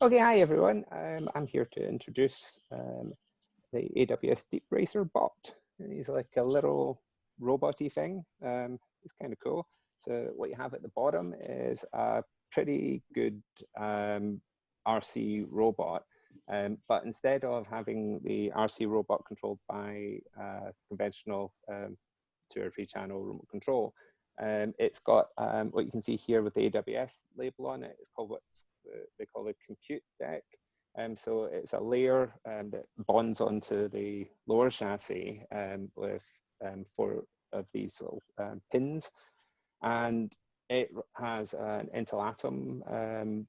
Okay, hi everyone. I'm here to introduce the AWS Deepracer bot. And he's like a little robot-y thing. It's kind of cool. So what you have at the bottom is a pretty good RC robot. But instead of having the RC robot controlled by conventional 2 or 3 channel remote control, it's got what you can see here with the AWS label on it. It's called they call a compute deck. So it's a layer that bonds onto the lower chassis with 4 of these little pins. And it has an Intel Atom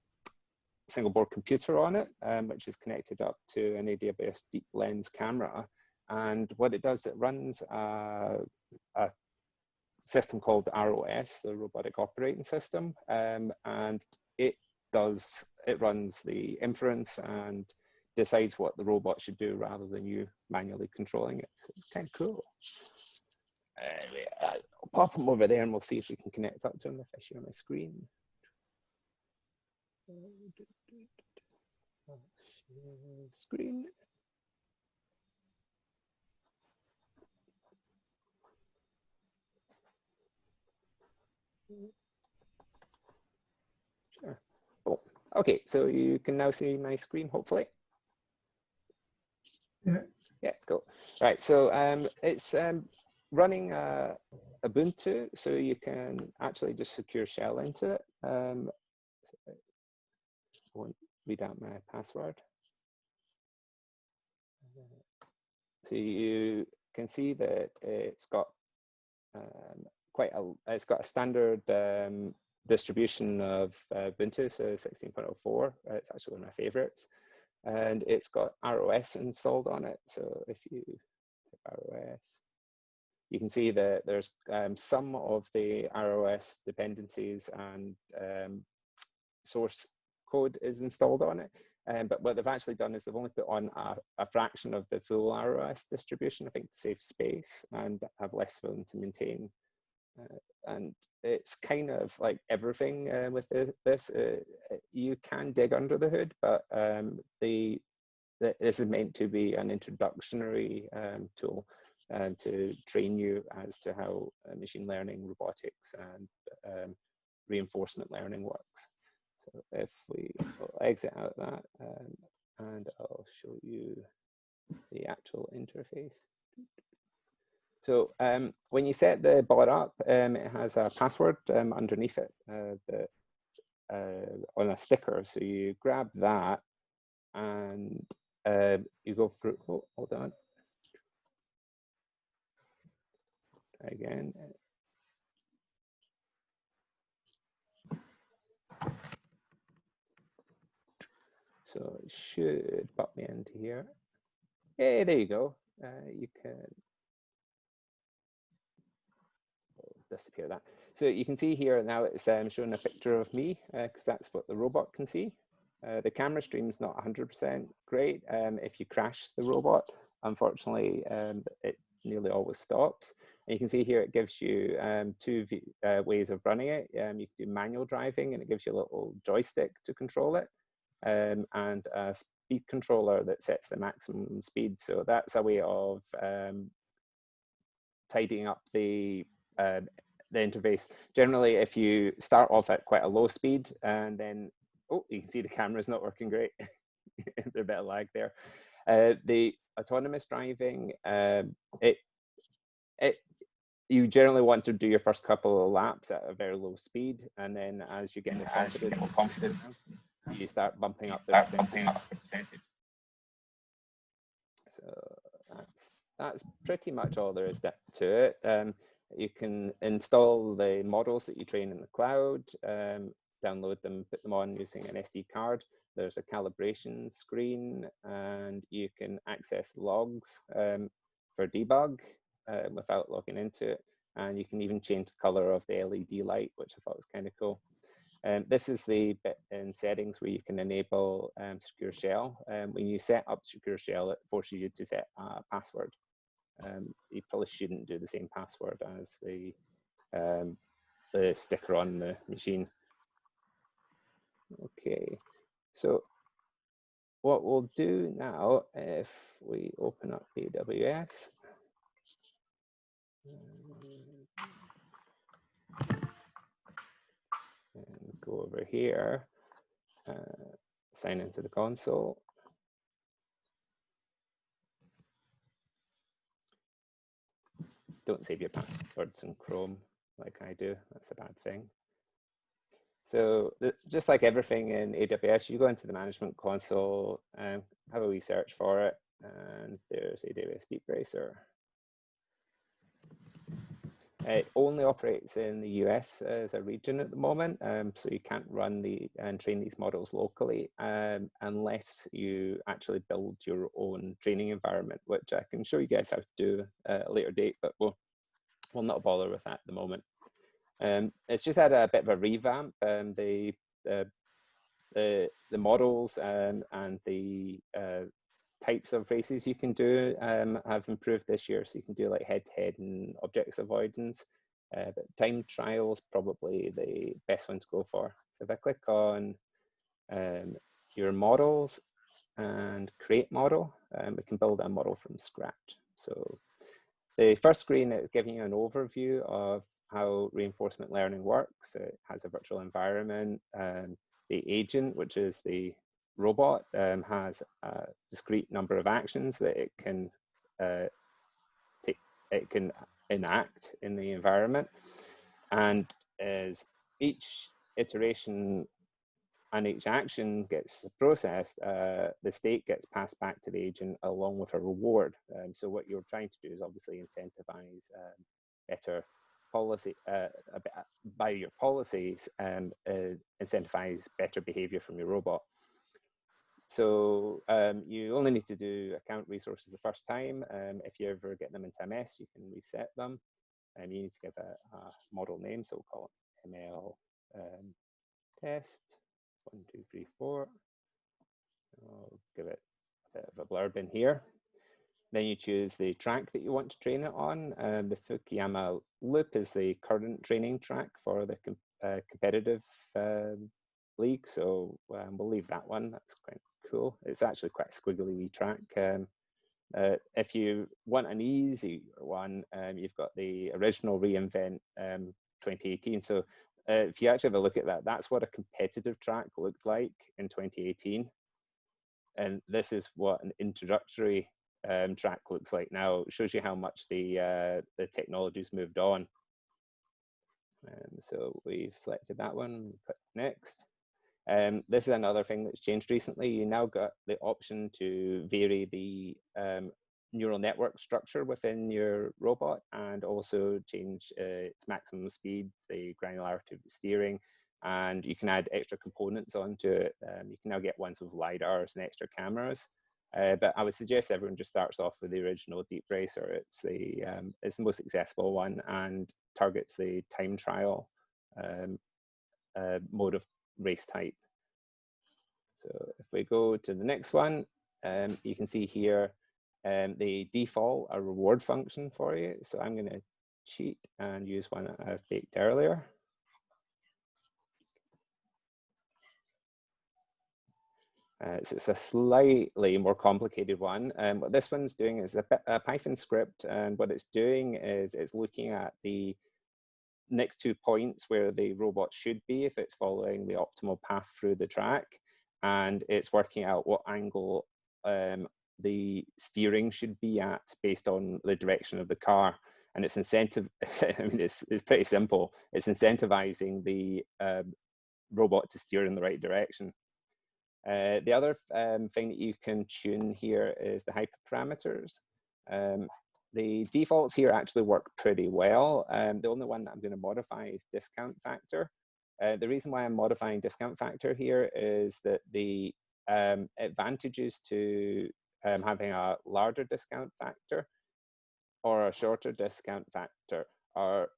single board computer on it, which is connected up to an AWS Deep Lens camera. And what it does, it runs a system called ROS, the Robotic Operating System, and it runs the inference and decides what the robot should do rather than you manually controlling it. So it's kind of cool. I'll pop him over there and we'll see if we can connect up to him if I share my screen. Share screen. Sure. Oh, okay, so you can now see my screen, hopefully. Yeah, cool. Right, so it's running Ubuntu, so you can actually just secure shell into it. I won't read out my password. So you can see that it's got it's got a standard distribution of Ubuntu, so 16.04. It's actually one of my favorites. And it's got ROS installed on it. So if you hit ROS, you can see that there's some of the ROS dependencies and source code is installed on it. But what they've actually done is they've only put on a fraction of the full ROS distribution, I think, to save space and have less room to maintain. And it's kind of like everything with this. You can dig under the hood, but this is meant to be an introductory tool to train you as to how machine learning, robotics, and reinforcement learning works. So if we'll exit out of that, and I'll show you the actual interface. So when you set the bot up, it has a password underneath it on a sticker. So you grab that and you go through, oh, hold on. Try again. So it should pop me into here. Hey, there you go. You can disappear that. So you can see here now it's showing a picture of me because that's what the robot can see. The camera stream's not 100% great. If you crash the robot, unfortunately, it nearly always stops. And you can see here it gives you 2 ways of running it. You can do manual driving, and it gives you a little joystick to control it, and a speed controller that sets the maximum speed. So that's a way of tidying up the interface. Generally, if you start off at quite a low speed and then, oh, you can see the camera's not working great. There's a bit of lag there. The autonomous driving, you generally want to do your first couple of laps at a very low speed, and then as you get more confident, you start bumping up the percentage. So that's pretty much all there is to it. You can install the models that you train in the cloud, download them, put them on using an SD card. There's a calibration screen, and you can access logs for debug without logging into it. And you can even change the color of the LED light, which I thought was kind of cool. This is the bit in settings where you can enable secure shell. When you set up secure shell, it forces you to set a password. You probably shouldn't do the same password as the sticker on the machine. Okay, so what we'll do now, if we open up AWS, and go over here, sign into the console. Don't save your passwords in Chrome like I do, that's a bad thing. So just like everything in AWS, you go into the Management Console and have a wee search for it, and there's AWS Deepracer. It only operates in the US as a region at the moment, so you can't run and train these models locally unless you actually build your own training environment, which I can show you guys how to do at a later date, but we'll not bother with that at the moment. It's just had a bit of a revamp. The models and the types of races you can do have improved this year. So you can do like head-to-head and objects avoidance, but time trials probably the best one to go for. So if I click on your models and create model, we can build a model from scratch. So the first screen is giving you an overview of how reinforcement learning works. It has a virtual environment. The agent, which is the robot, has a discrete number of actions that it can enact in the environment. And as each iteration and each action gets processed, the state gets passed back to the agent along with a reward. So what you're trying to do is obviously incentivize better policy, by your policies, incentivize better behavior from your robot. So you only need to do account resources the first time. If you ever get them into a mess, you can reset them. You need to give a model name, so we'll call it ML test 1, 2, 3, 4. I'll give it a bit of a blurb in here. Then you choose the track that you want to train it on. The Fukuyama loop is the current training track for the competitive league, so we'll leave that one. That's quite cool. It's actually quite a squiggly wee track. If you want an easy one, you've got the original reInvent 2018. So if you actually have a look at that, that's what a competitive track looked like in 2018. And this is what an introductory track looks like now. It shows you how much the technology's moved on. So we've selected that one, click next. This is another thing that's changed recently. You now got the option to vary the neural network structure within your robot and also change its maximum speed, the granularity of the steering, and you can add extra components onto it. You can now get ones with LiDARs and extra cameras. But I would suggest everyone just starts off with the original Deepracer. It's the most accessible one and targets the time trial mode of race type. So if we go to the next one, you can see here they default a reward function for you. So I'm going to cheat and use one that I baked earlier. So it's a slightly more complicated one. What this one's doing is a Python script, and what it's doing is it's looking at the next 2 points where the robot should be if it's following the optimal path through the track, and it's working out what angle the steering should be at based on the direction of the car. And it's I mean, it's pretty simple. It's incentivizing the robot to steer in the right direction. The other thing that you can tune here is the hyperparameters. The defaults here actually work pretty well. The only one that I'm going to modify is discount factor. The reason why I'm modifying discount factor here is that the advantages to having a larger discount factor or a shorter discount factor are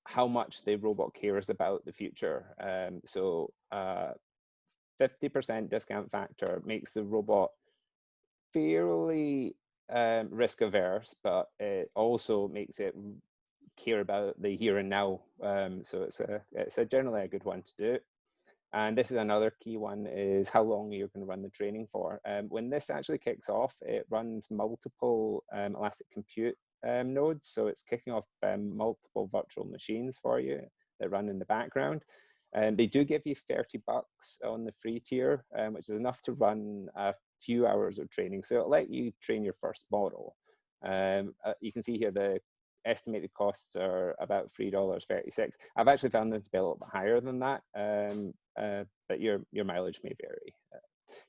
how much the robot cares about the future. So 50% discount factor makes the robot fairly risk averse, but it also makes it care about the here and now. So it's generally a good one to do. And this is another key one, is how long you're going to run the training for. When this actually kicks off, it runs multiple Elastic Compute nodes. So it's kicking off multiple virtual machines for you that run in the background. They do give you $30 on the free tier, which is enough to run a few hours of training. So it'll let you train your first model. You can see here the estimated costs are about $3.36. I've actually found them to be a little bit higher than that, but your mileage may vary.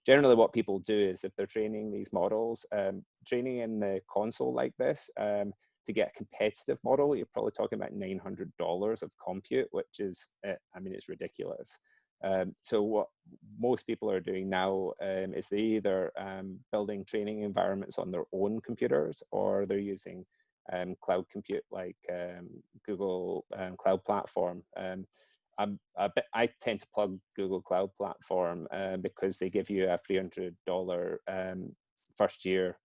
Generally, what people do is if they're training these models, training in the console like this, to get a competitive model, you're probably talking about $900 of compute, which is, I mean, it's ridiculous. So what most people are doing now is they either building training environments on their own computers, or they're using cloud compute like Google Cloud Platform. I tend to plug Google Cloud Platform because they give you a $300 first year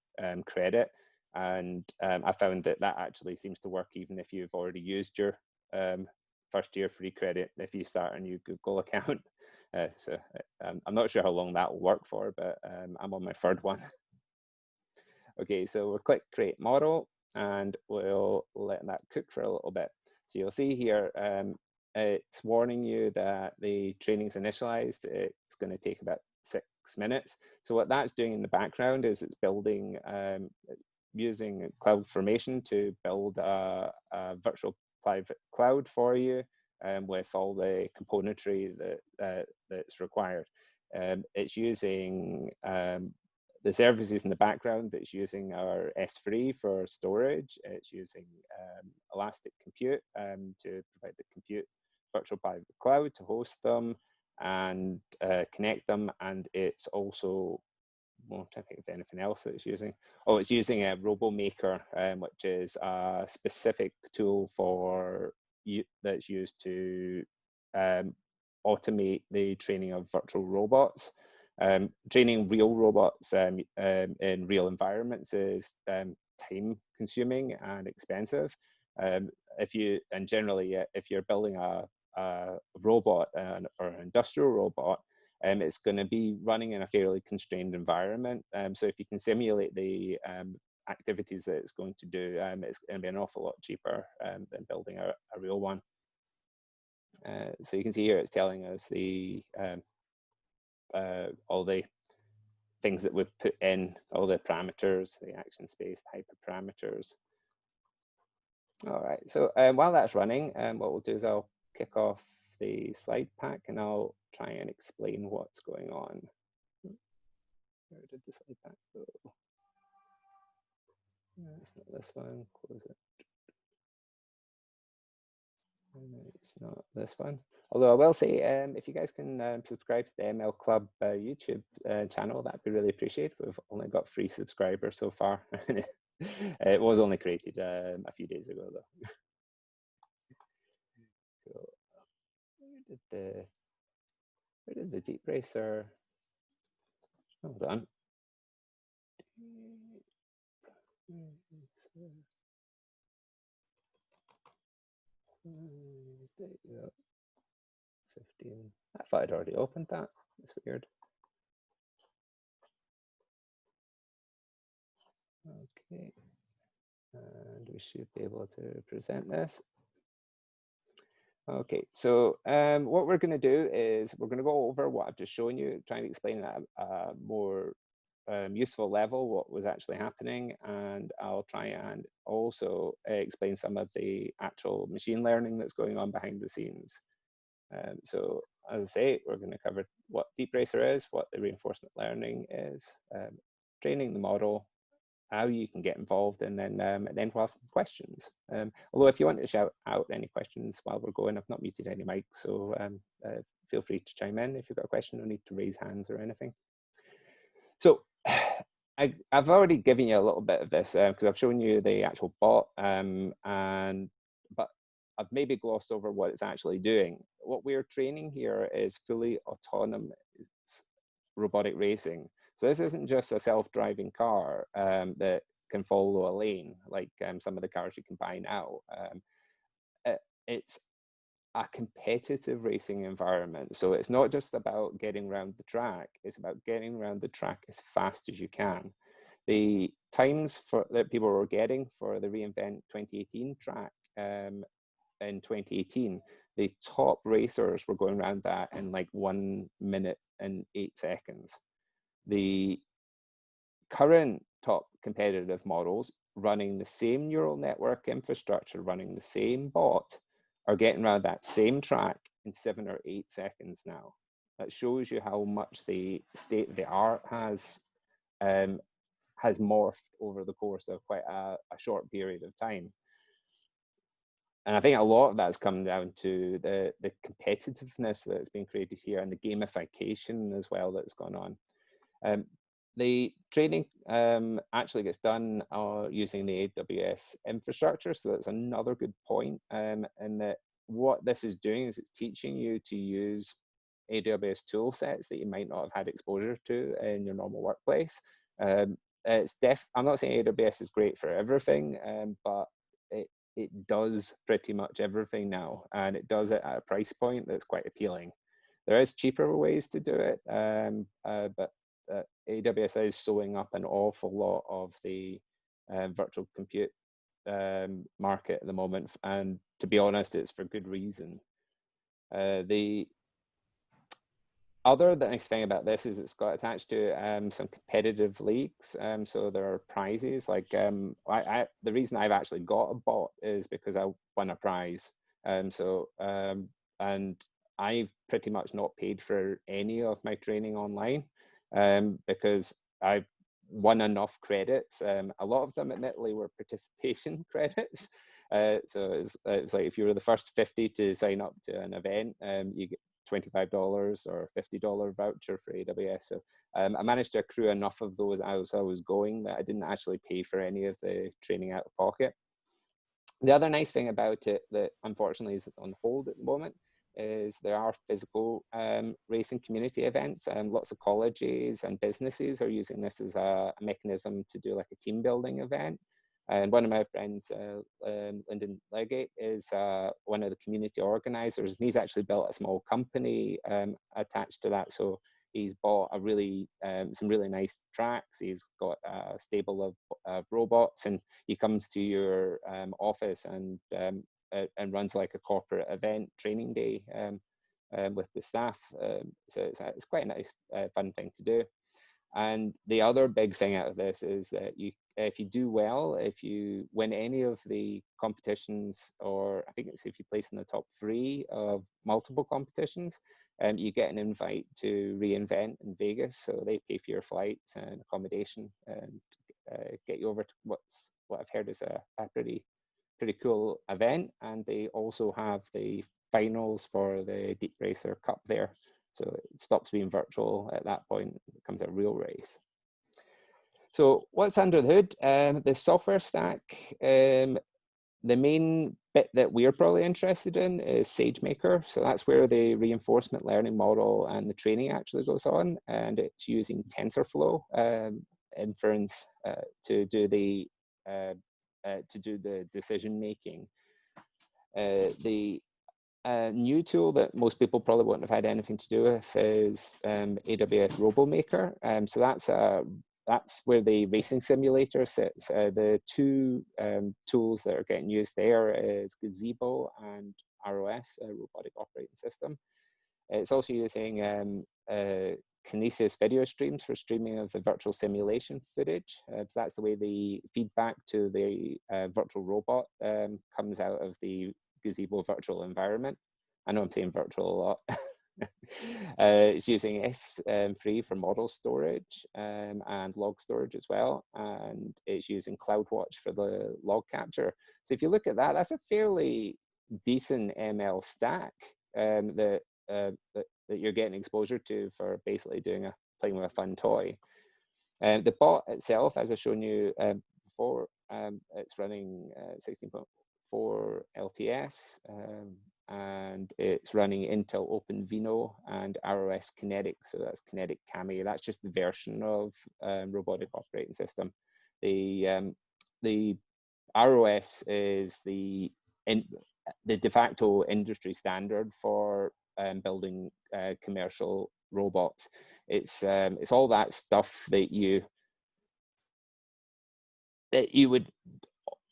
credit. And I found that that actually seems to work even if you've already used your first year free credit if you start a new Google account. So I'm not sure how long that will work for, but I'm on my third one. Okay, so we'll click Create Model, and we'll let that cook for a little bit. So you'll see here, it's warning you that the training's initialized. It's going to take about 6 minutes. So what that's doing in the background is it's building, it's using CloudFormation to build a virtual private cloud for you with all the componentry that's required. It's using the services in the background. That's using our S3 for storage. It's using Elastic Compute to provide the compute virtual private cloud to host them and connect them. And it's also, well, I'm trying to think of anything else that it's using. Oh, it's using a RoboMaker, which is a specific tool for that's used to automate the training of virtual robots. Training real robots in real environments is time consuming and expensive. Generally, if you're building a robot or an industrial robot, it's going to be running in a fairly constrained environment. So if you can simulate the activities that it's going to do, it's going to be an awful lot cheaper than building a real one. So you can see here it's telling us the all the things that we've put in, all the parameters, the action space, the hyperparameters. All right, so while that's running, what we'll do is I'll kick off the slide pack and I'll try and explain what's going on. Where did the slide pack go? No, it's not this one, close it. It's not this one. Although I will say, if you guys can subscribe to the ML Club YouTube channel, that'd be really appreciated. We've only got 3 subscribers so far. It was only created a few days ago, though. So, where did the Deepracer? Hold on. There you go. 15. I thought I'd already opened that. That's weird. Okay. And we should be able to present this. Okay, so what we're going to do is we're going to go over what I've just shown you, trying to explain at a more useful level what was actually happening, and I'll try and also explain some of the actual machine learning that's going on behind the scenes. So as I say, we're going to cover what Deepracer is, what the reinforcement learning is, training the model, how you can get involved, and then we'll have questions. Although if you want to shout out any questions while we're going, I've not muted any mics, so feel free to chime in if you've got a question. No need to raise hands or anything. So I've already given you a little bit of this because I've shown you the actual bot, but I've maybe glossed over what it's actually doing. What we're training here is fully autonomous robotic racing. So this isn't just a self-driving car that can follow a lane like some of the cars you can buy now. It's a competitive racing environment. So it's not just about getting around the track, it's about getting around the track as fast as you can. The times that people were getting for the reInvent 2018 track in 2018, the top racers were going around that in like 1 minute and 8 seconds. The current top competitive models running the same neural network infrastructure, running the same bot, are getting around that same track in 7 or 8 seconds now. That shows you how much the state of the art has morphed over the course of quite a short period of time. And I think a lot of that's come down to the competitiveness that's been created here and the gamification as well that's gone on. The training actually gets done using the AWS infrastructure, so that's another good point. And that what this is doing is it's teaching you to use AWS tool sets that you might not have had exposure to in your normal workplace. I'm not saying AWS is great for everything, but it does pretty much everything now, and it does it at a price point that's quite appealing. There is cheaper ways to do it, but AWS is sewing up an awful lot of the virtual compute market at the moment, and to be honest, it's for good reason. The other nice thing about this is it's got attached to some competitive leagues. So there are prizes. Like the reason I've actually got a bot is because I won a prize. And I've pretty much not paid for any of my training online because I've won enough credits. A lot of them, admittedly, were participation credits. So it was like if you were the first 50 to sign up to an event, you get $25 or $50 voucher for AWS. So I managed to accrue enough of those as I was going that I didn't actually pay for any of the training out of pocket. The other nice thing about it that unfortunately is on hold at the moment is there are physical racing community events, and lots of colleges and businesses are using this as a mechanism to do like a team building event. And one of my friends, Lyndon Legate, is one of the community organizers, and he's actually built a small company attached to that. So he's bought a some really nice tracks. He's got a stable of robots, and he comes to your office and runs like a corporate event training day with the staff. So it's quite a nice, fun thing to do. And the other big thing out of this is that if you do well, if you win any of the competitions, or I think it's if you place in the top 3 of multiple competitions, you get an invite to reInvent in Vegas. So they pay for your flights and accommodation and get you over to what I've heard is a pretty cool event. And they also have the finals for the Deepracer Cup there. So it stops being virtual at that point, it becomes a real race. So what's under the hood? The software stack, the main bit that we're probably interested in is SageMaker. So that's where the reinforcement learning model and the training actually goes on. And it's using TensorFlow inference to do the decision making. The new tool that most people probably wouldn't have had anything to do with is AWS RoboMaker. So that's where the racing simulator sits. The 2 tools that are getting used there is Gazebo and ROS, Robotic Operating System. It's also using Kinesis video streams for streaming of the virtual simulation footage. So that's the way the feedback to the virtual robot comes out of the Gazebo virtual environment. I know I'm saying virtual a lot. It's using S3 for model storage and log storage as well, and it's using CloudWatch for the log capture. So if you look at that, that's a fairly decent ML stack that you're getting exposure to for basically playing with a fun toy. The bot itself, as I've shown you before, it's running 16.4 LTS, and it's running Intel OpenVINO and ROS Kinetic. So that's Kinetic Kami. That's just the version of robotic operating system. The ROS is the the de facto industry standard for building commercial robots. It's all that stuff that you would.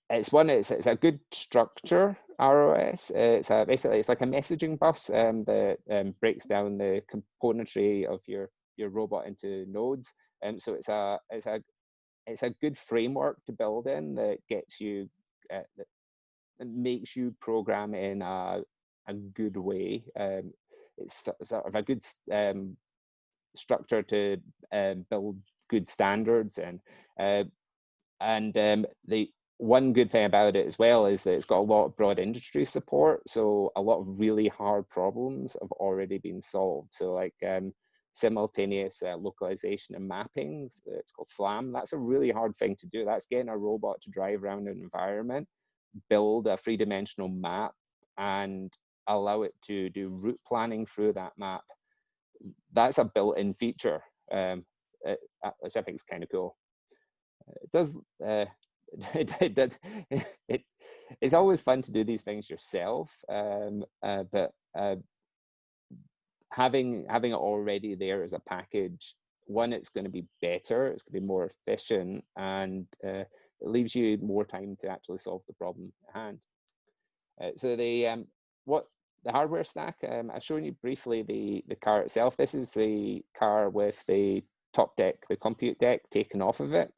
It's a good structure. ROS. It's basically it's like a messaging bus that breaks down the componentry of your robot into nodes. So it's a good framework to build in that gets you that makes you program in a good way. It's sort of a good structure to build good standards and the one good thing about it as well is that it's got a lot of broad industry support. So a lot of really hard problems have already been solved. So like simultaneous localization and mapping, it's called SLAM. That's a really hard thing to do. That's getting a robot to drive around an environment, build a three-dimensional map, and allow it to do route planning through that map. That's a built-in feature, which I think is kind of cool. It does. It's always fun to do these things yourself, but having it already there as a package, one, it's going to be better, it's going to be more efficient, and it leaves you more time to actually solve the problem at hand. So the hardware stack, I've shown you briefly the car itself. This is the car with the top deck, the compute deck taken off of it.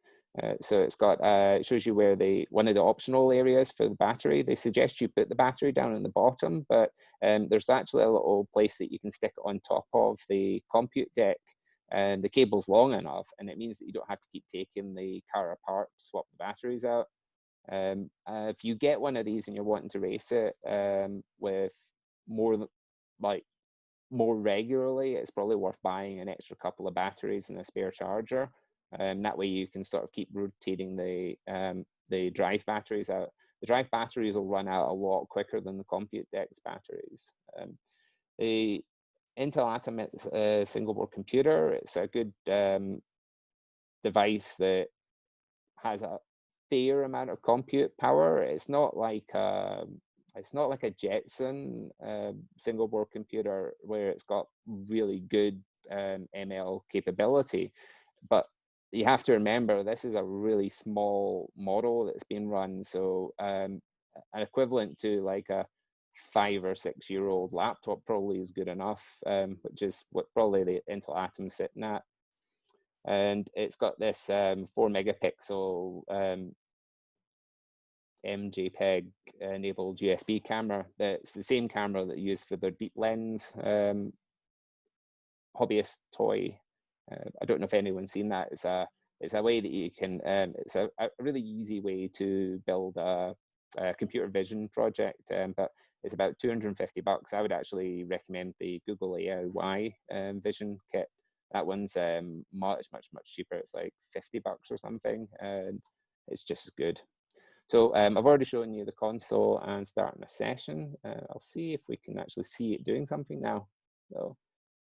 So it's got, it shows you where one of the optional areas for the battery. They suggest you put the battery down on the bottom, but there's actually a little place that you can stick it on top of the compute deck, and the cable's long enough, and it means that you don't have to keep taking the car apart to swap the batteries out. If you get one of these and you're wanting to race it with more regularly, it's probably worth buying an extra couple of batteries and a spare charger. That way you can sort of keep rotating the drive batteries out. The drive batteries will run out a lot quicker than the compute deck's batteries. The Intel Atom is a single board computer. It's a good device that has a fair amount of compute power. It's not like a Jetson single board computer where it's got really good ML capability, but you have to remember this is a really small model that's being run. So an equivalent to like a 5 or 6 year old laptop probably is good enough, which is what probably the Intel Atom's sitting at. And it's got this 4 megapixel MJPEG enabled USB camera. That's the same camera that you use for their deep lens hobbyist toy. I don't know if anyone's seen that. It's a way that you can. It's a really easy way to build a computer vision project, but it's about $250. I would actually recommend the Google AI Vision kit. That one's much cheaper. It's like $50 or something, and it's just as good. So I've already shown you the console and starting a session. I'll see if we can actually see it doing something now. So,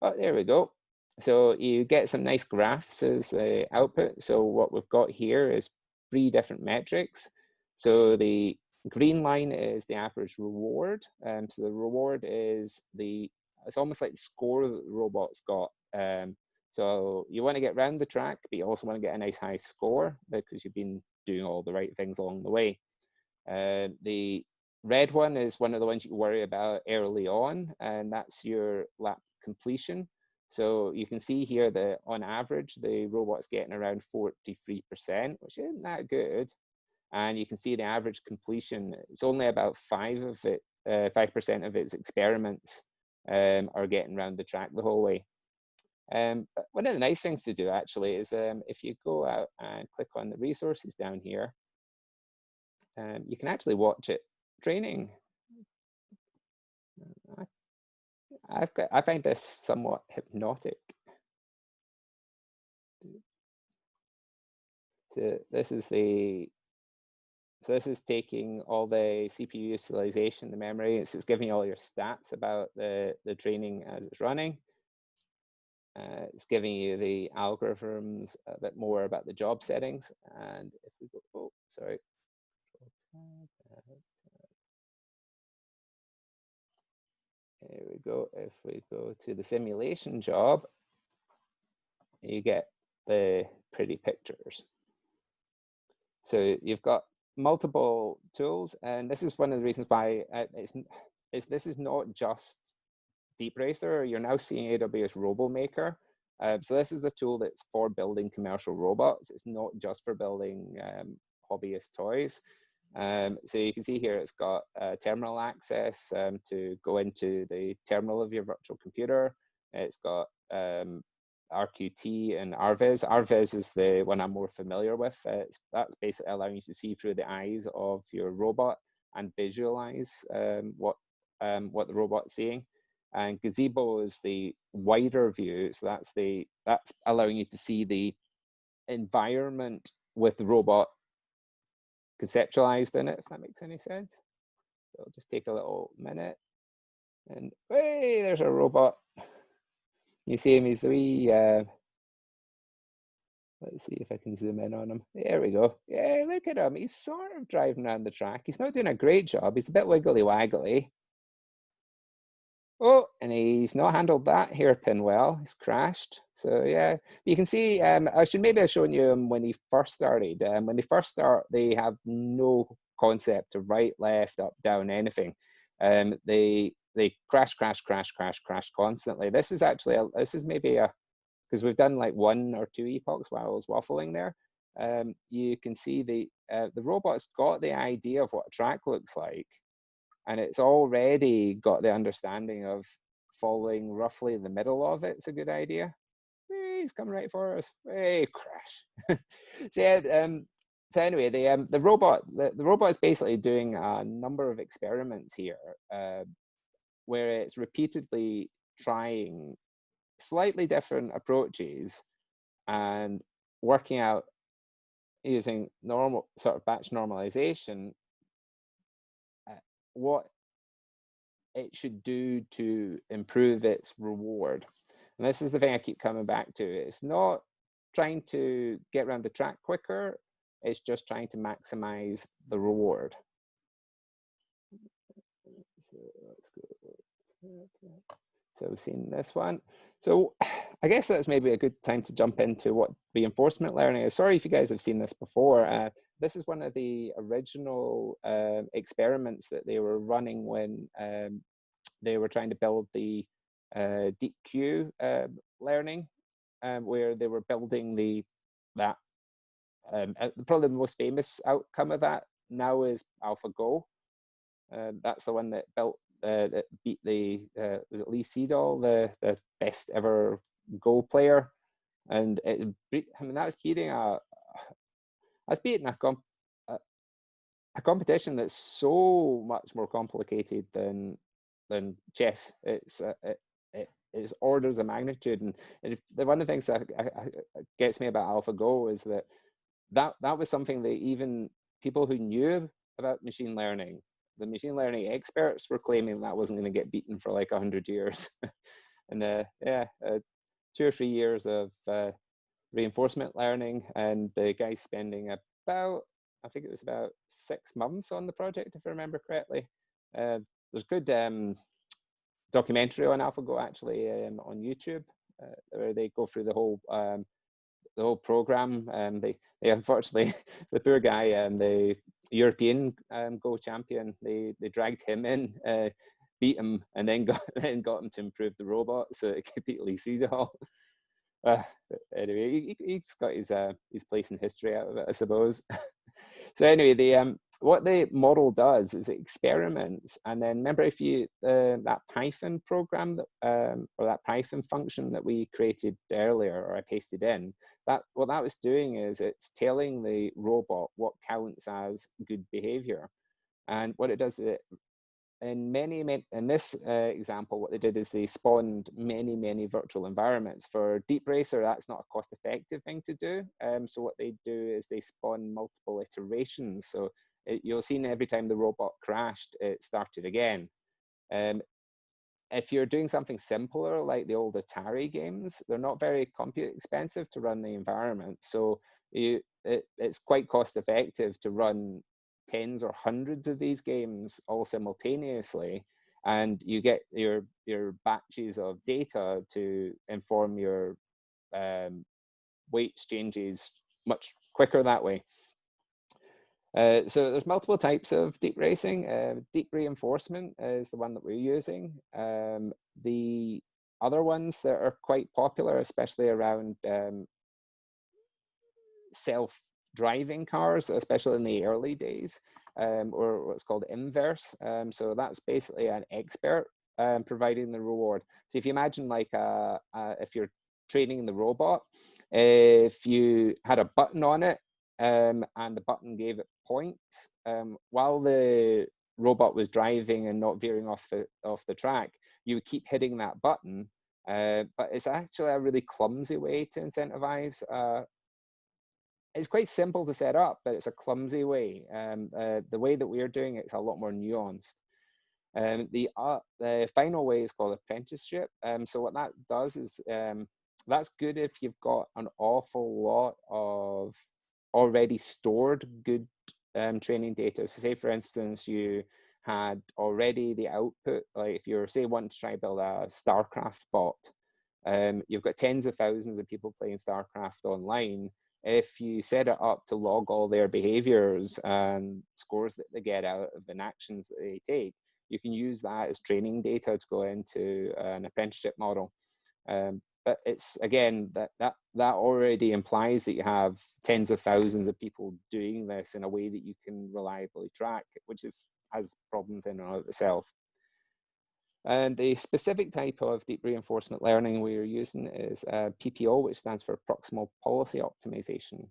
oh, there we go. So you get some nice graphs as the output. So what we've got here is 3 different metrics. So the green line is the average reward. So the reward is it's almost like the score that the robot's got. So you want to get around the track, but you also want to get a nice high score because you've been doing all the right things along the way. The red one is one of the ones you worry about early on, and that's your lap completion. So you can see here that on average, the robot's getting around 43%, which isn't that good. And you can see the average completion, it's only about 5% of its experiments are getting around the track the whole way. But one of the nice things to do actually is if you go out and click on the resources down here, you can actually watch it training. I find this somewhat hypnotic. So this is taking all the CPU utilization, the memory. It's giving you all your stats about the training as it's running. It's giving you the algorithms, a bit more about the job settings. And if we go, oh, sorry. There we go. If we go to the simulation job, you get the pretty pictures. So you've got multiple tools, and this is one of the reasons why this is not just Deepracer. You're now seeing AWS RoboMaker. So this is a tool that's for building commercial robots. It's not just for building hobbyist toys. So you can see here it's got terminal access to go into the terminal of your virtual computer. It's got RQT and RViz. RViz is the one I'm more familiar with. That's basically allowing you to see through the eyes of your robot and visualize what the robot's seeing. And Gazebo is the wider view, so that's allowing you to see the environment with the robot conceptualized in it, if that makes any sense. So I'll just take a little minute, and hey, there's a robot. You see him, he's the wee, let's see if I can zoom in on him. There we go. Yeah, look at him. He's sort of driving around the track. He's not doing a great job. He's a bit wiggly waggly. Oh, and he's not handled that hairpin well. He's crashed. So yeah, you can see, I should maybe have shown you when he first started. When they first start, they have no concept of right, left, up, down, anything. They crash constantly. This is actually, this is maybe because we've done like 1 or 2 epochs while I was waffling there. You can see the robot's got the idea of what a track looks like. And it's already got the understanding of following roughly the middle of it. It's a good idea. Hey, he's coming right for us. Hey, crash. So yeah, so anyway, the robot is basically doing a number of experiments here, where it's repeatedly trying slightly different approaches and working out using normal sort of batch normalization what it should do to improve its reward. And this is the thing I keep coming back to. It's not trying to get around the track quicker, it's just trying to maximize the reward. So let's go. So we've seen this one. So I guess that's maybe a good time to jump into what reinforcement learning is. Sorry if you guys have seen this before. This is one of the original experiments that they were running when they were trying to build the deep Q learning, where they were building probably the most famous outcome of that now is AlphaGo. That's the one that built that beat the was it Lee Sedol, the best ever Go player, and I mean that's beating a competition that's so much more complicated than chess. It's orders of magnitude, and one of the things that gets me about AlphaGo is that was something that even people who knew about machine learning, the machine learning experts, were claiming that wasn't going to get beaten for like 100 years. And 2 or 3 years of reinforcement learning, and the guy's spending about, I think it was about 6 months on the project, if I remember correctly. There's good documentary on AlphaGo actually on YouTube, where they go through the whole program. They unfortunately, the poor guy, the European Go champion, they dragged him in, beat him, and then got him to improve the robot so it could beat Lee Sedol. Anyway, he's got his place in history out of it, I suppose. So anyway, what the model does is it experiments, and then remember, if you that Python program or that Python function that we created earlier, or I pasted in, what that was doing is it's telling the robot what counts as good behavior, and what it does is in this example, what they did is they spawned many virtual environments. For Deepracer, that's not a cost-effective thing to do. So what they do is they spawn multiple iterations. So you'll see every time the robot crashed, it started again. If you're doing something simpler, like the old Atari games, they're not very compute expensive to run the environment. So it's quite cost-effective to run tens or hundreds of these games all simultaneously, and you get your batches of data to inform your weights changes much quicker that way. So there's multiple types of deep racing. Deep reinforcement is the one that we're using. The other ones that are quite popular, especially around self-driving cars, especially in the early days, or what's called inverse. So that's basically an expert providing the reward. So if you imagine like if you're training the robot, if you had a button on it and the button gave it points, while the robot was driving and not veering off the track, you would keep hitting that button. But it's actually a really clumsy way to incentivize. It's quite simple to set up, but it's a clumsy way. The way that we're doing it is a lot more nuanced. The final way is called apprenticeship. So what that does is, that's good if you've got an awful lot of already stored good training data. So say, for instance, you had already the output, like if you're, say, wanting to try and build a StarCraft bot, you've got tens of thousands of people playing StarCraft online. If you set it up to log all their behaviors and scores that they get out of and actions that they take, you can use that as training data to go into an apprenticeship model. But it's, again, that already implies that you have tens of thousands of people doing this in a way that you can reliably track, which has problems in and of itself. And the specific type of deep reinforcement learning we're using is PPO, which stands for Proximal Policy Optimization.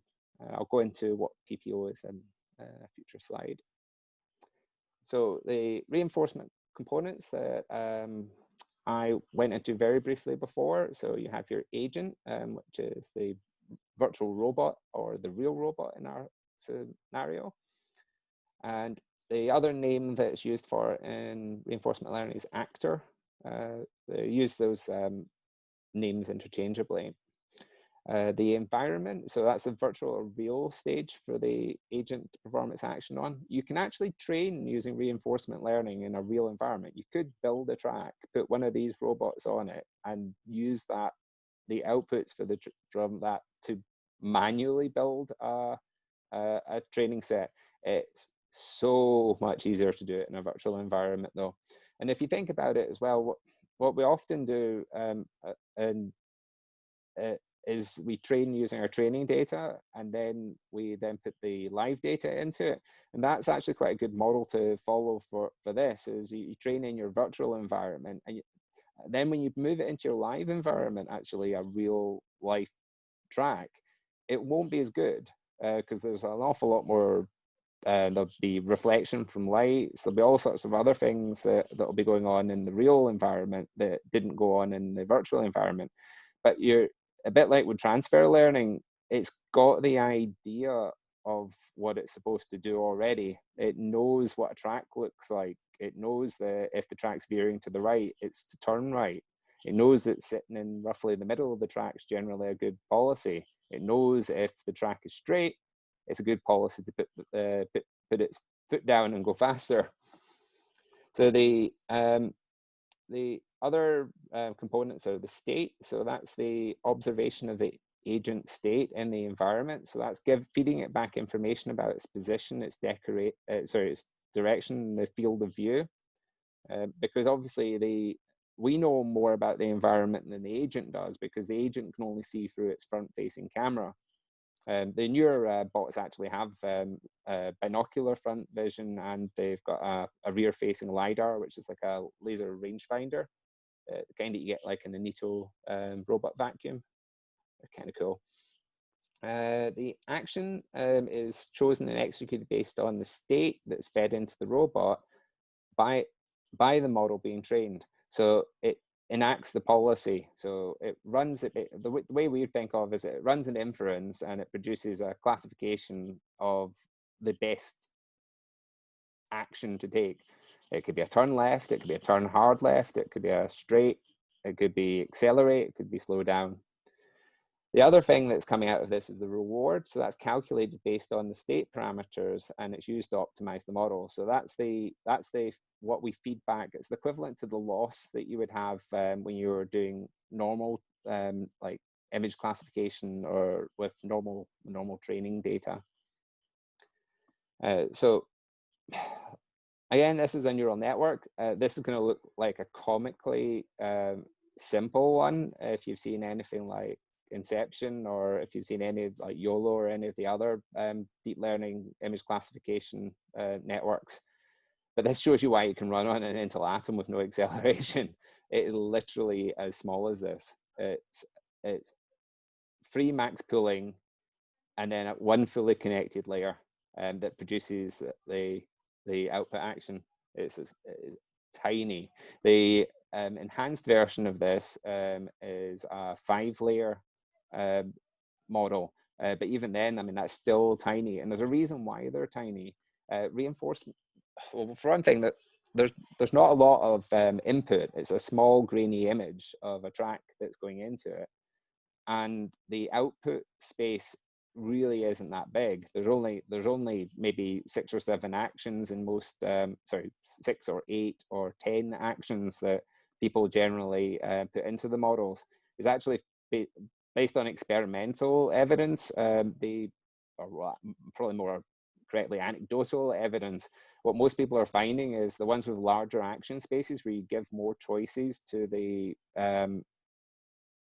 I'll go into what PPO is in a future slide. So the reinforcement components that I went into very briefly before. So you have your agent, which is the virtual robot or the real robot in our scenario. And the other name that's used for in reinforcement learning is actor. They use those names interchangeably. The environment, so that's the virtual or real stage for the agent to perform its action on. You can actually train using reinforcement learning in a real environment. You could build a track, put one of these robots on it, and use that, the outputs from that, to manually build a training set. It's so much easier to do it in a virtual environment, though. And if you think about it as well, what we often do is we train using our training data, and then we then put the live data into it. And that's actually quite a good model to follow for this, is you train in your virtual environment, and then when you move it into your live environment, actually a real life track, it won't be as good because there's an awful lot more. There'll be reflection from lights. There'll be all sorts of other things that'll be going on in the real environment that didn't go on in the virtual environment. But you're a bit like with transfer learning, it's got the idea of what it's supposed to do already. It knows what a track looks like. It knows that if the track's veering to the right, it's to turn right. It knows that sitting in roughly the middle of the track is generally a good policy. It knows if the track is straight, it's a good policy to put its foot down and go faster. So the other components are the state. So that's the observation of the agent state in the environment. So that's feeding it back information about its position, its direction, the field of view. Because obviously we know more about the environment than the agent does, because the agent can only see through its front-facing camera. The newer bots actually have binocular front vision, and they've got a rear-facing LiDAR, which is like a laser rangefinder, the kind that you get like in the Nito robot vacuum. They're kind of cool. The action is chosen and executed based on the state that's fed into the robot by the model being trained. So it enacts the policy. So it runs it, the way we think of is it runs an inference and it produces a classification of the best action to take. It could be a turn left, it could be a turn hard left, it could be a straight, it could be accelerate, it could be slow down. The other thing that's coming out of this is the reward. So that's calculated based on the state parameters, and it's used to optimize the model. So that's what we feed back. It's the equivalent to the loss that you would have when you were doing normal like image classification or with normal training data. So again, this is a neural network. This is going to look like a comically simple one. If you've seen anything like Inception, or if you've seen any like YOLO or any of the other deep learning image classification networks. But this shows you why you can run on an Intel Atom with no acceleration. It is literally as small as this. It's free max pooling, and then one fully connected layer that produces the output action. It's tiny. The enhanced version of this is a 5-layer model, but even then, I mean, that's still tiny, and there's a reason why they're tiny. Reinforcement. Well, for one thing, that there's not a lot of input. It's a small grainy image of a track that's going into it, and the output space really isn't that big. There's only maybe 6 or 7 actions in most, sorry, 6 or 8 or 10 actions that people generally put into the models. It's actually based on experimental evidence, or probably more correctly anecdotal evidence. What most people are finding is the ones with larger action spaces, where you give more choices to the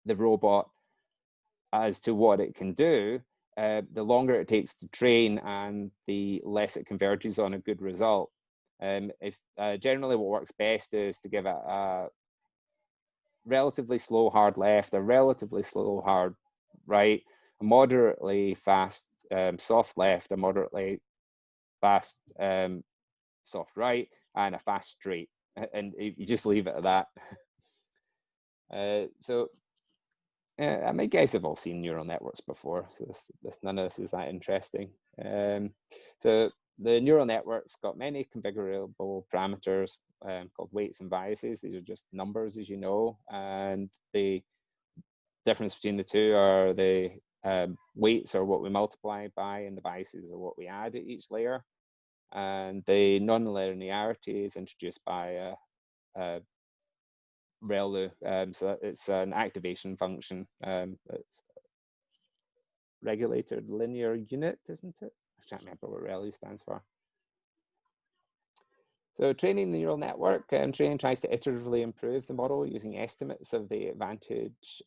robot as to what it can do, the longer it takes to train and the less it converges on a good result. Generally what works best is to give it a relatively slow hard left, a relatively slow hard right, a moderately fast soft left, a moderately fast soft right, and a fast straight, and you just leave it at that. I mean, guys have all seen neural networks before, so none of this is that interesting. So the neural network's got many configurable parameters called weights and biases. These are just numbers, as you know, and the difference between the two are the weights are what we multiply by, and the biases are what we add at each layer. And the non-linearity is introduced by ReLU, so it's an activation function. It's regulated linear unit, isn't it? I can't remember what ReLU stands for. So training the neural network, training tries to iteratively improve the model using estimates of the advantage,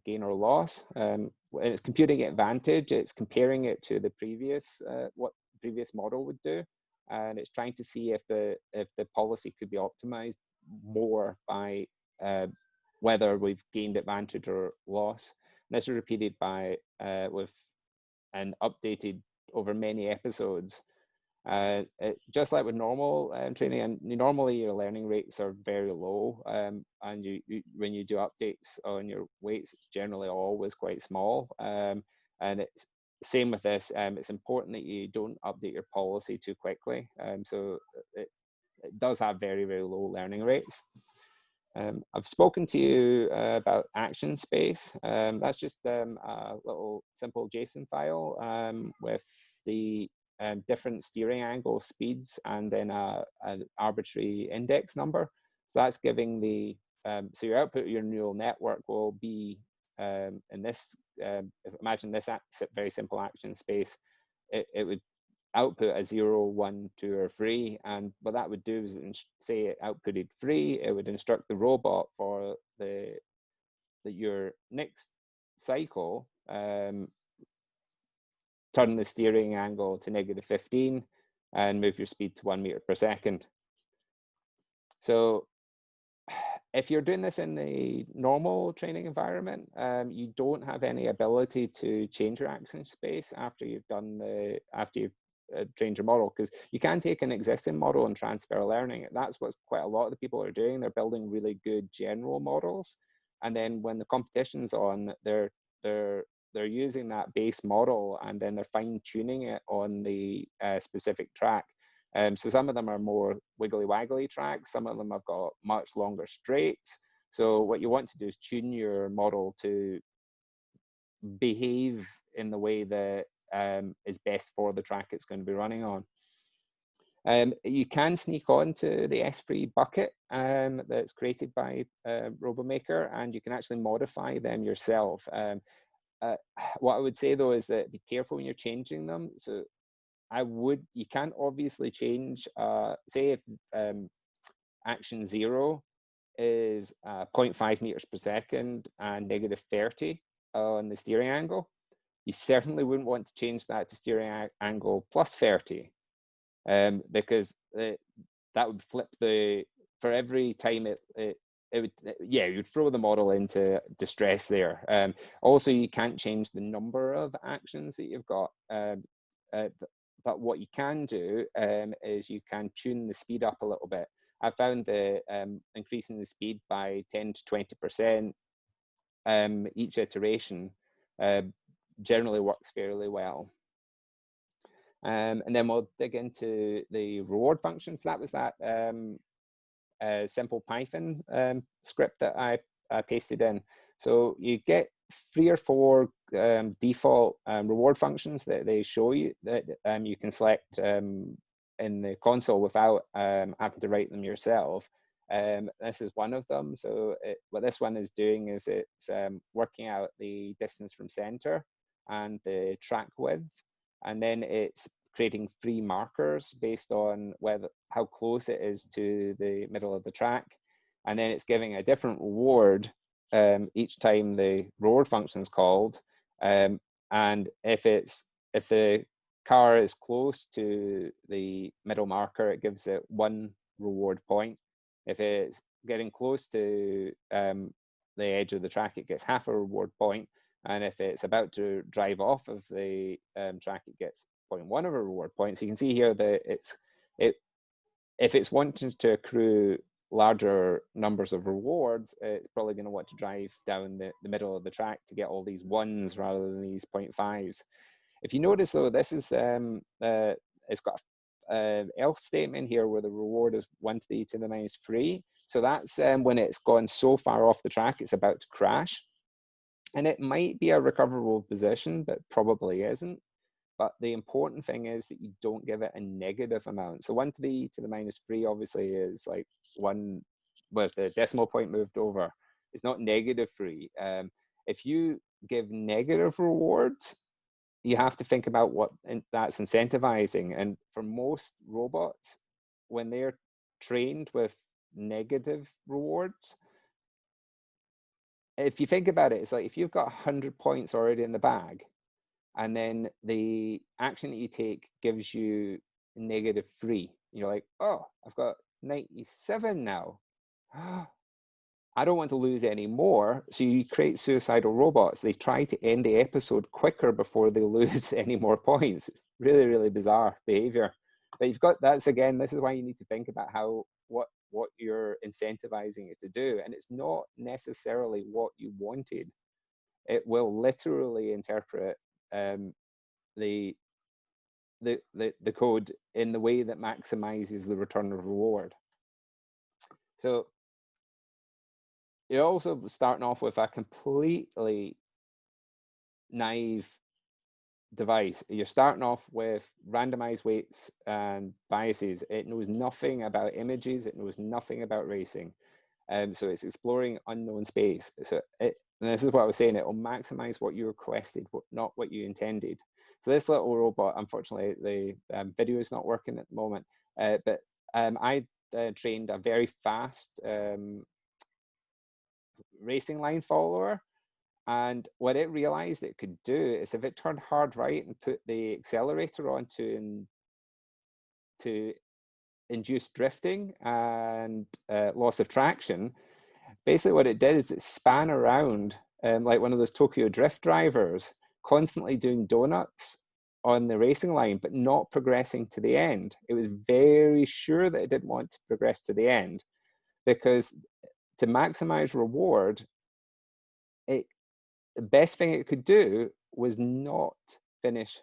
gain or loss. When it's computing advantage, it's comparing it to the previous, what the previous model would do. And it's trying to see if the policy could be optimized more by whether we've gained advantage or loss. And this is repeated by with and updated over many episodes. Just like with normal training, and normally your learning rates are very low, and when you do updates on your weights, it's generally always quite small. And it's same with this. It's important that you don't update your policy too quickly. So it does have very, very low learning rates. I've spoken to you about action space. That's just a little simple JSON file with the different steering angle speeds, and then an arbitrary index number. So that's giving the, so your output of your neural network will be in this, imagine this very simple action space, it would output a 0, 1, 2, or 3, and what that would do is say it outputted 3, it would instruct the robot for your next cycle, turn the steering angle to -15 and move your speed to 1 meter per second. So if you're doing this in the normal training environment, you don't have any ability to change your action space after you've trained your model, because you can take an existing model and transfer learning. That's what quite a lot of the people are doing. They're building really good general models, and then when the competition's on, they're using that base model, and then they're fine tuning it on the specific track. So some of them are more wiggly waggly tracks. Some of them have got much longer straights. So what you want to do is tune your model to behave in the way that is best for the track it's going to be running on. You can sneak onto the S3 bucket that's created by RoboMaker, and you can actually modify them yourself. What I would say though is that be careful when you're changing them. So you can't obviously change, say if action 0 is 0.5 meters per second and -30 on the steering angle. You certainly wouldn't want to change that to steering angle plus 30, because that would flip for every time it would, yeah, you'd throw the model into distress there. Also, you can't change the number of actions that you've got, but what you can do is you can tune the speed up a little bit. I found that increasing the speed by 10 to 20% each iteration generally works fairly well. And then we'll dig into the reward functions. That was that simple Python script that I pasted in. So you get 3 or 4 default reward functions that they show you that you can select in the console without having to write them yourself. This is one of them. So what this one is doing is it's working out the distance from center and the track width, and then it's creating 3 markers based on how close it is to the middle of the track, and then it's giving a different reward each time the reward function is called. And if the car is close to the middle marker, it gives it 1 reward point. If it's getting close to the edge of the track, it gets half a reward point. And if it's about to drive off of the track, it gets 0.1 of a reward point. So you can see here that if it's wanting to accrue larger numbers of rewards, it's probably going to want to drive down the middle of the track to get all these 1s rather than these 0.5s. If you notice though, this is it's got an else statement here where the reward is 1 to the e to the minus 3. So that's when it's gone so far off the track it's about to crash. And it might be a recoverable position, but probably isn't. But the important thing is that you don't give it a negative amount. So 1 to the e to the minus 3 obviously is like 1 with the decimal point moved over. It's not -3. If you give negative rewards, you have to think about what that's incentivizing. And for most robots, when they're trained with negative rewards, if you think about it, it's like if you've got 100 points already in the bag, and then the action that you take gives you -3. You're like, oh, I've got 97 now. I don't want to lose any more. So you create suicidal robots. They try to end the episode quicker before they lose any more points. Really, really bizarre behavior. But you've got, this is why you need to think about what you're incentivizing it to do. And it's not necessarily what you wanted. It will literally interpret the code in the way that maximizes the return of reward. So you're also starting off with a completely naive device. You're starting off with randomized weights and biases. It knows nothing about images. It knows nothing about racing. So it's exploring unknown space. So and this is what I was saying, it will maximize what you requested, not what you intended. So this little robot, unfortunately, the video is not working at the moment, but I trained a very fast racing line follower. And what it realized it could do is if it turned hard right and put the accelerator on to induce drifting and loss of traction, basically what it did is it span around like one of those Tokyo drift drivers, constantly doing donuts on the racing line, but not progressing to the end. It was very sure that it didn't want to progress to the end, because to maximize reward, the best thing it could do was not finish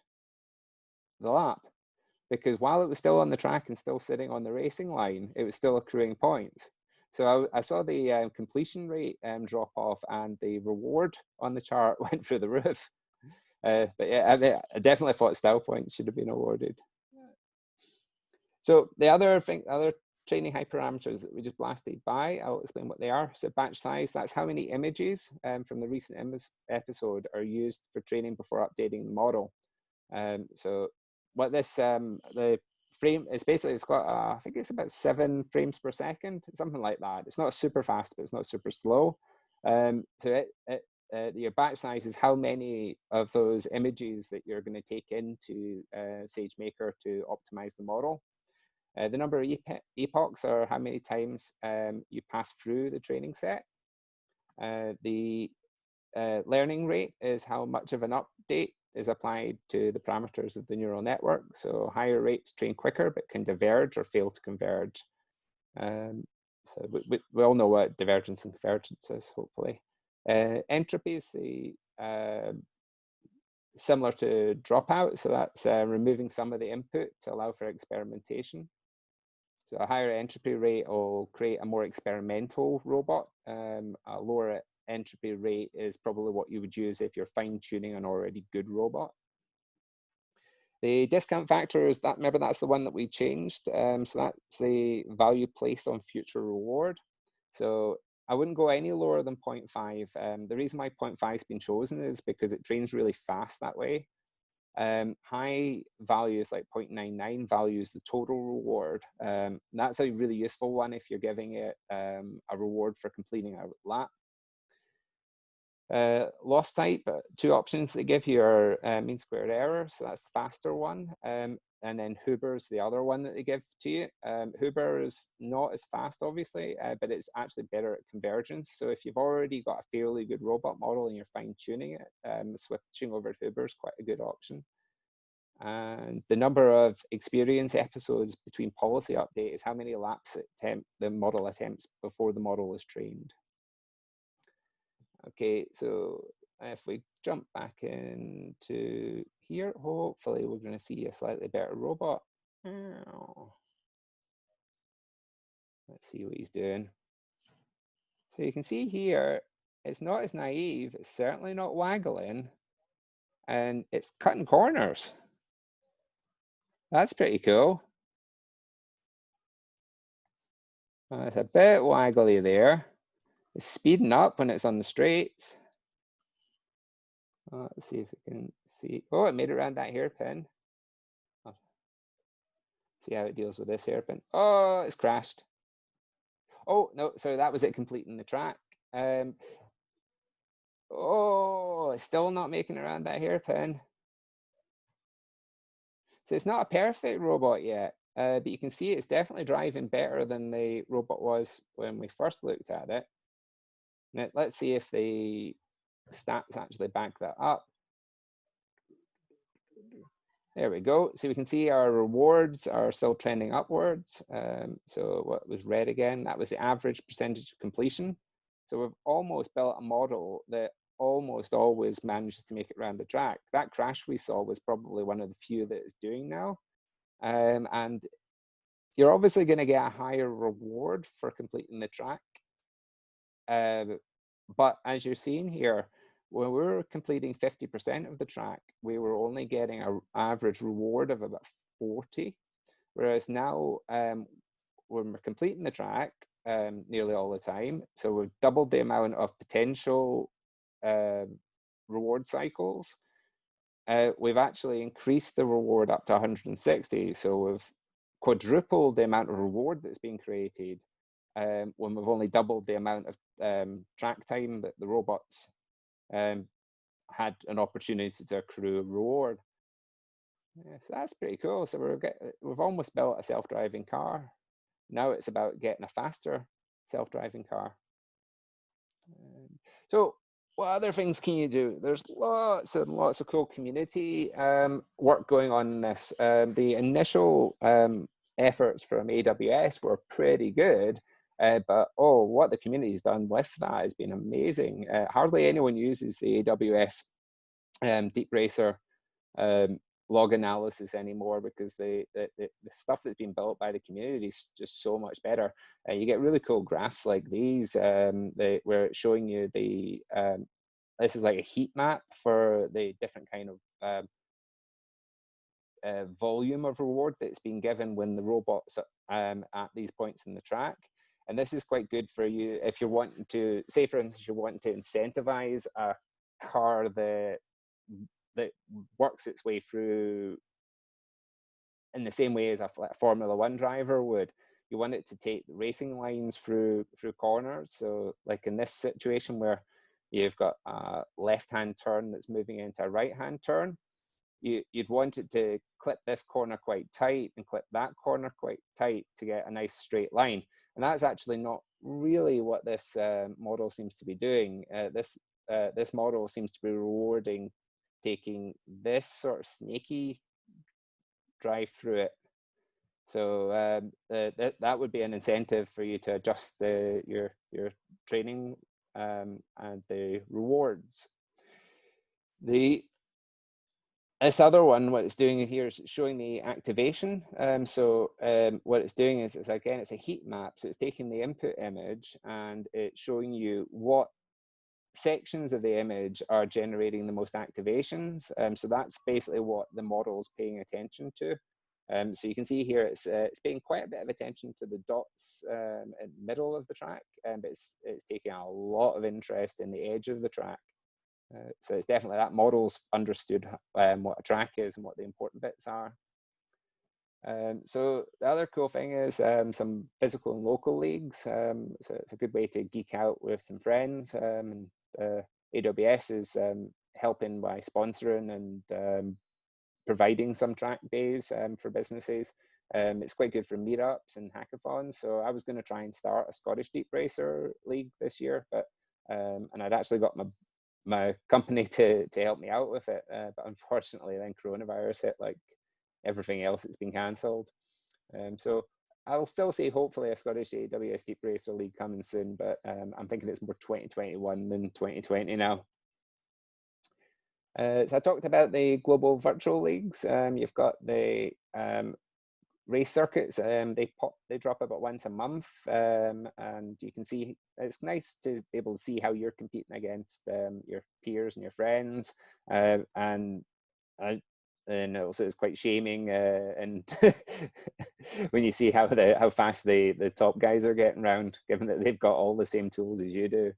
the lap, because while it was still on the track and still sitting on the racing line, it was still accruing points. So I saw the completion rate drop off, and the reward on the chart went through the roof. But yeah, I definitely thought style points should have been awarded. So the other training hyperparameters that we just blasted by, I'll explain what they are. So batch size, that's how many images from the recent episode are used for training before updating the model. So what this, the frame is basically, it's got, I think it's about 7 frames per second, something like that. It's not super fast, but it's not super slow. So your batch size is how many of those images that you're going to take into SageMaker to optimize the model. The number of epochs are how many times you pass through the training set. The learning rate is how much of an update is applied to the parameters of the neural network. So higher rates train quicker, but can diverge or fail to converge. So we all know what divergence and convergence is, hopefully. Entropy is similar to dropout. So that's removing some of the input to allow for experimentation. So a higher entropy rate will create a more experimental robot. A lower entropy rate is probably what you would use if you're fine-tuning an already good robot. The discount factor is that, remember, that's the one that we changed. So that's the value placed on future reward. So I wouldn't go any lower than 0.5. The reason why 0.5 has been chosen is because it trains really fast that way. High values like 0.99 values the total reward. That's a really useful one if you're giving it a reward for completing a lap. Loss type, 2 options they give you are mean squared error, so that's the faster one, and then Huber's the other one that they give to you. Huber is not as fast, obviously, but it's actually better at convergence. So if you've already got a fairly good robot model and you're fine-tuning it, switching over to Huber is quite a good option. And the number of experience episodes between policy update is how many laps the model attempts before the model is trained. Okay, so if we jump back into here, hopefully we're going to see a slightly better robot. Let's see what he's doing. So you can see here, it's not as naive, it's certainly not waggling, and it's cutting corners. That's pretty cool. It's a bit waggly there. It's speeding up when it's on the straights. Let's see if we can see. Oh, it made it around that hairpin. See how it deals with this hairpin. Oh, it's crashed. Oh, no, so that was it completing the track. Oh, it's still not making it around that hairpin. So it's not a perfect robot yet, but you can see it's definitely driving better than the robot was when we first looked at it. Now, let's see if the stats actually back that up. There we go. So we can see our rewards are still trending upwards. So what was red again? That was the average percentage of completion. So we've almost built a model that almost always manages to make it around the track. That crash we saw was probably one of the few that it's doing now. And you're obviously going to get a higher reward for completing the track. But as you're seeing here, when we were completing 50% of the track, we were only getting an average reward of about 40. Whereas now, when we're completing the track nearly all the time, so we've doubled the amount of potential reward cycles. We've actually increased the reward up to 160. So we've quadrupled the amount of reward that's being created when we've only doubled the amount of track time that the robots had an opportunity to accrue a reward. Yeah, so that's pretty cool. So we've almost built a self-driving car. Now it's about getting a faster self-driving car. So what other things can you do? There's lots and lots of cool community work going on in this. The initial efforts from AWS were pretty good. But what the community's done with that has been amazing. Hardly anyone uses the AWS Deepracer log analysis anymore, because the stuff that's been built by the community is just so much better. You get really cool graphs like these, where it's showing you the this is like a heat map for the different kind of volume of reward that's been given when the robot's at these points in the track. And this is quite good for you if you're wanting to, say for instance, you're wanting to incentivize a car that works its way through in the same way as a Formula One driver would. You want it to take the racing lines through corners. So like in this situation where you've got a left-hand turn that's moving into a right-hand turn, you'd want it to clip this corner quite tight and clip that corner quite tight to get a nice straight line. And that's actually not really what this model seems to be doing. This model seems to be rewarding taking this sort of snaky drive through it. So that would be an incentive for you to adjust your training and the rewards. This other one, what it's doing here is showing the activation. What it's doing is, it's a heat map. So it's taking the input image and it's showing you what sections of the image are generating the most activations. So that's basically what the model's paying attention to. So you can see here it's paying quite a bit of attention to the dots in the middle of the track, but it's taking a lot of interest in the edge of the track. So it's definitely that model's understood what a track is and what the important bits are. So the other cool thing is some physical and local leagues. So it's a good way to geek out with some friends. And AWS is helping by sponsoring and providing some track days for businesses. It's quite good for meetups and hackathons. So I was going to try and start a Scottish Deepracer league this year, but and I'd actually got my company to help me out with it, but unfortunately then coronavirus hit like everything else. It's been cancelled. So I'll still say hopefully a Scottish AWS Deepracer league coming soon, but I'm thinking it's more 2021 than 2020 now. So I talked about the global virtual leagues. You've got the race circuits. They drop about once a month, and you can see it's nice to be able to see how you're competing against your peers and your friends, and also it's quite shaming and when you see how fast the top guys are getting around, given that they've got all the same tools as you do.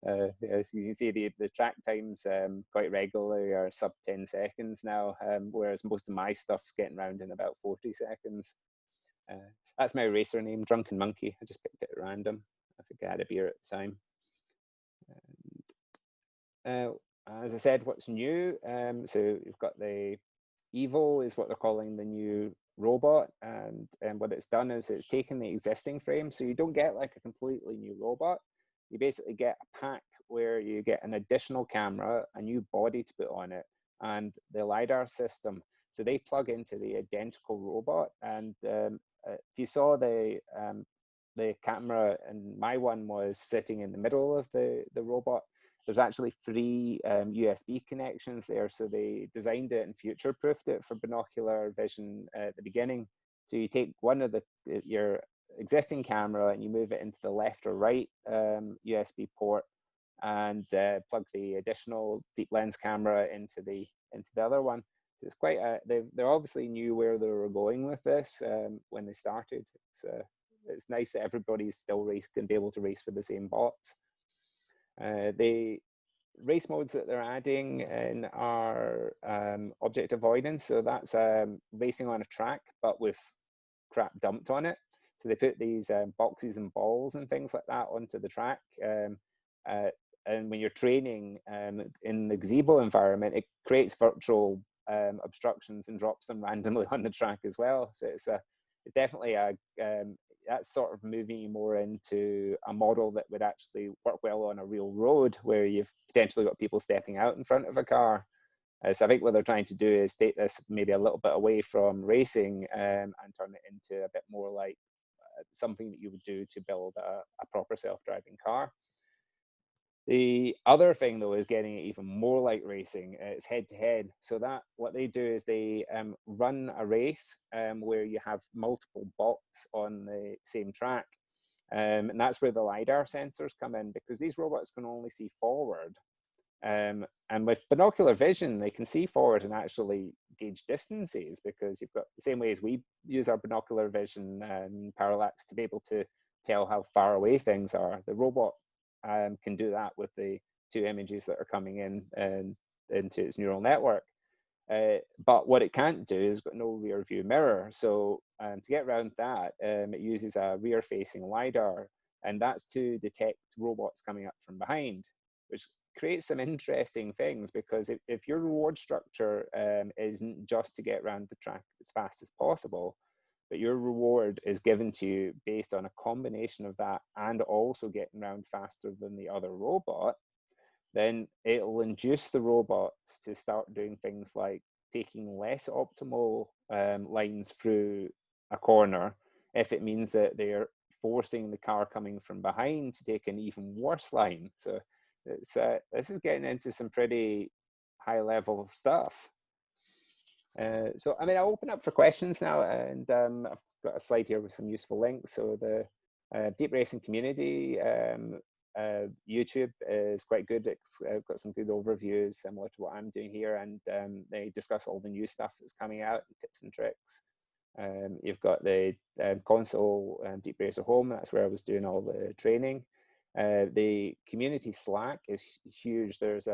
As you can see, the track times quite regularly are sub 10 seconds now, whereas most of my stuff's getting around in about 40 seconds. That's my racer name, Drunken Monkey. I just picked it at random. I think I had a beer at the time. As I said, what's new? So you've got the Evo is what they're calling the new robot, and what it's done is it's taken the existing frame, so you don't get like a completely new robot. You basically get a pack where you get an additional camera, a new body to put on it, and the LiDAR system. So they plug into the identical robot. And if you saw the camera, and my one was sitting in the middle of the robot, there's actually 3 USB connections there. So they designed it and future-proofed it for binocular vision at the beginning. So you take one of your existing camera and you move it into the left or right USB port, and plug the additional deep lens camera into the other one. So it's quite they obviously knew where they were going with this when they started. It's nice that everybody's still can be able to race for the same bots. The race modes that they're adding in are object avoidance. So that's racing on a track, but with crap dumped on it. So they put these boxes and balls and things like that onto the track. And when you're training in the gazebo environment, it creates virtual obstructions and drops them randomly on the track as well. So it's definitely that's sort of moving more into a model that would actually work well on a real road where you've potentially got people stepping out in front of a car. So I think what they're trying to do is take this maybe a little bit away from racing and turn it into a bit more like something that you would do to build a proper self-driving car. The other thing, though, is getting it even more like racing. It's head-to-head. So that what they do is they run a race where you have multiple bots on the same track. And that's where the LiDAR sensors come in, because these robots can only see forward. And with binocular vision, they can see forward and actually gauge distances, because you've got the same way as we use our binocular vision and parallax to be able to tell how far away things are. The robot can do that with the two images that are coming in and into its neural network. But what it can't do is got no rear view mirror. So to get around that, it uses a rear facing LiDAR, and that's to detect robots coming up from behind, which creates some interesting things, because if your reward structure isn't just to get around the track as fast as possible, but your reward is given to you based on a combination of that and also getting around faster than the other robot, then it'll induce the robots to start doing things like taking less optimal lines through a corner if it means that they're forcing the car coming from behind to take an even worse line. So it's, this is getting into some pretty high level stuff. So, I mean, I'll open up for questions now, and I've got a slide here with some useful links. So the Deep Racing community, YouTube is quite good. It's got some good overviews similar to what I'm doing here, and they discuss all the new stuff that's coming out, tips and tricks. You've got the console, Deepracer Home. That's where I was doing all the training. The community Slack is huge. There's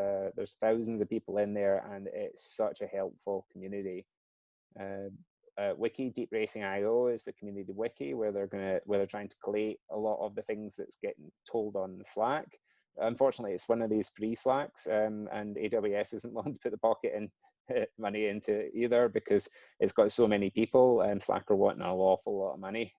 thousands of people in there, and it's such a helpful community. Wiki Deep Racing IO is the community wiki where they're trying to collate a lot of the things that's getting told on the Slack. Unfortunately, it's one of these free Slacks, and AWS isn't willing to put the pocket in money into either, because it's got so many people. Slack are wanting an awful lot of money.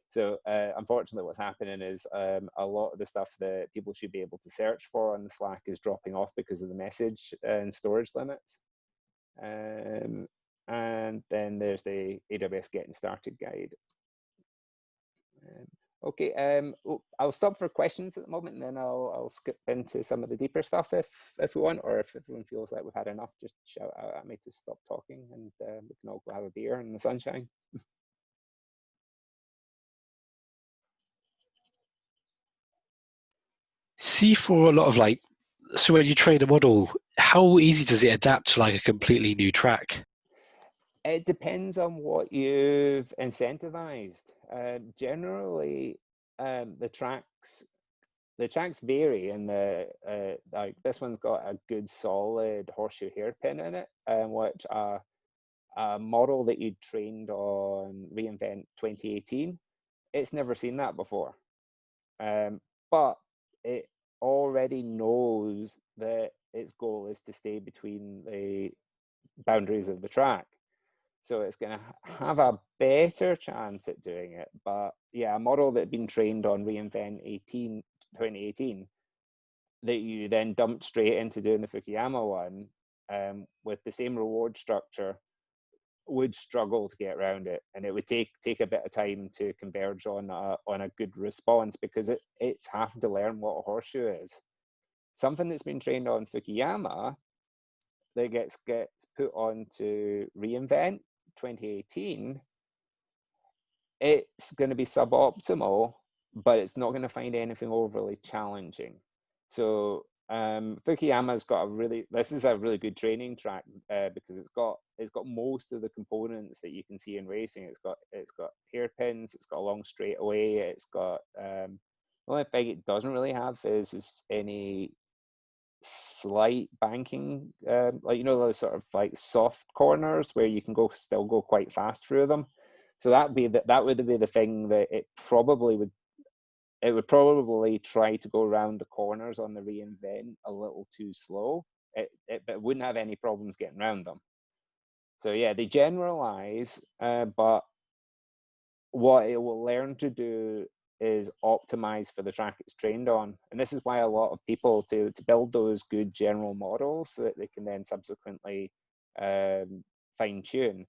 So unfortunately, what's happening is a lot of the stuff that people should be able to search for on the Slack is dropping off because of the message and storage limits. And then there's the AWS Getting Started guide. Okay, I'll stop for questions at the moment, and then I'll skip into some of the deeper stuff if we want, or if everyone feels like we've had enough, just shout out at me to stop talking, and we can all go have a beer in the sunshine. See, for a lot of so when you train a model, how easy does it adapt to like a completely new track? It depends on what you've incentivized. Generally, the tracks vary, and like this one's got a good solid horseshoe hairpin in it, which a model that you trained on reInvent 2018, it's never seen that before, but it already knows that its goal is to stay between the boundaries of the track. So it's going to have a better chance at doing it. But yeah, a model that had been trained on reInvent 2018 that you then dumped straight into doing the Fukuyama one with the same reward structure would struggle to get around it, and it would take a bit of time to converge on a good response, because it's having to learn what a horseshoe is. Something that's been trained on Fukuyama that gets put onto reInvent 2018, it's going to be suboptimal, but it's not going to find anything overly challenging. So Fukuyama's got this is a really good training track because it's got most of the components that you can see in racing. It's got hairpins, it's got a long straightaway, it's got the only thing it doesn't really have is any slight banking, like those sort of like soft corners where you can still go quite fast through them. So that would be the thing that it would probably try to go around the corners on the reInvent a little too slow. But it wouldn't have any problems getting around them. So yeah, they generalize, but what it will learn to do is optimize for the track it's trained on. And this is why a lot of people, to build those good general models so that they can then subsequently fine tune,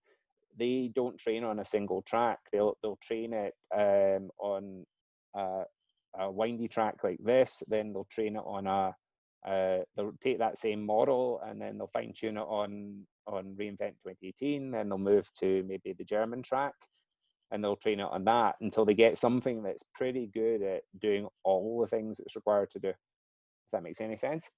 they don't train on a single track. They'll train it on a windy track like this, then they'll train it on a, they'll take that same model and then they'll fine tune it on reInvent 2018, then they'll move to maybe the German track and they'll train it on that until they get something that's pretty good at doing all the things it's required to do. If that makes any sense.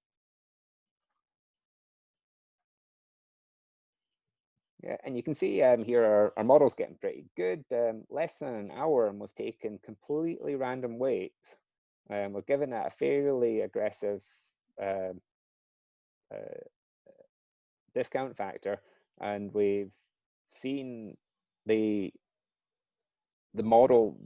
Yeah, and you can see here our model's getting pretty good. Less than an hour, and we've taken completely random weights. We've given it a fairly aggressive discount factor, and we've seen the model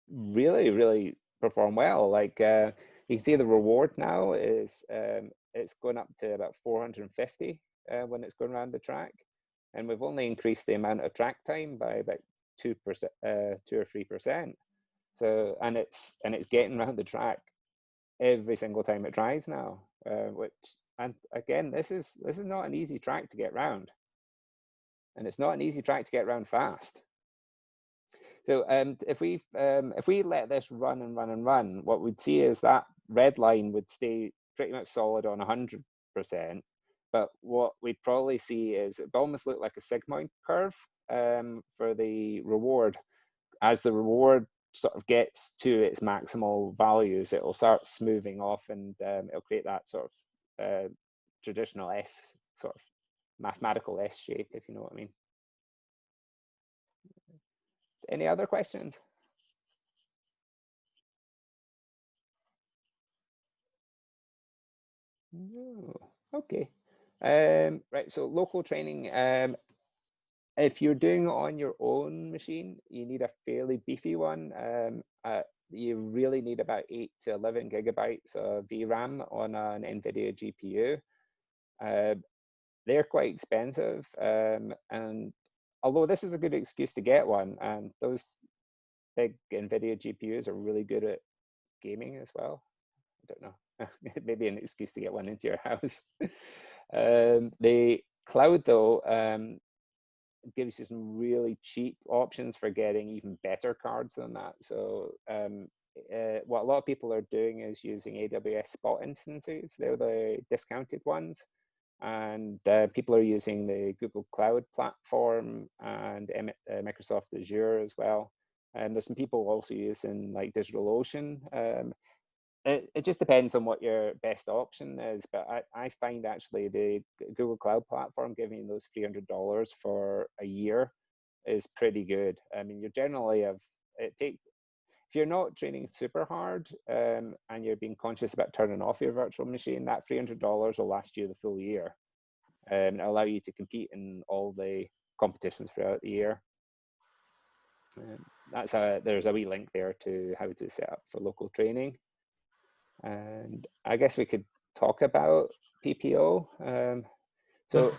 really perform well. Like you can see the reward now is it's going up to about 450 when it's going around the track. And we've only increased the amount of track time by about 2%, 2 or 3%. So, and it's getting around the track every single time it tries now. And again, this is not an easy track to get round, and it's not an easy track to get round fast. So, if we let this run and run and run, what we'd see is that red line would stay pretty much solid on 100%. But what we'd probably see is it almost look like a sigmoid curve for the reward. As the reward sort of gets to its maximal values, it will start smoothing off, and it'll create that sort of traditional S, sort of mathematical S shape, if you know what I mean. Any other questions? No. Okay. Right, so local training, if you're doing it on your own machine, you need a fairly beefy one. You really need about 8 to 11 gigabytes of VRAM on an NVIDIA GPU. They're quite expensive, and although this is a good excuse to get one, and those big NVIDIA GPUs are really good at gaming as well. I don't know, maybe an excuse to get one into your house. The cloud, though, gives you some really cheap options for getting even better cards than that. So what a lot of people are doing is using AWS Spot instances. They're the discounted ones. And people are using the Google Cloud platform and Microsoft Azure as well. And there's some people also using like DigitalOcean. It just depends on what your best option is, but I find actually the Google Cloud platform giving you those $300 for a year is pretty good. I mean, you generally have if you're not training super hard and you're being conscious about turning off your virtual machine, that $300 will last you the full year and allow you to compete in all the competitions throughout the year. There's a wee link there to how to set up for local training. And I guess we could talk about PPO. So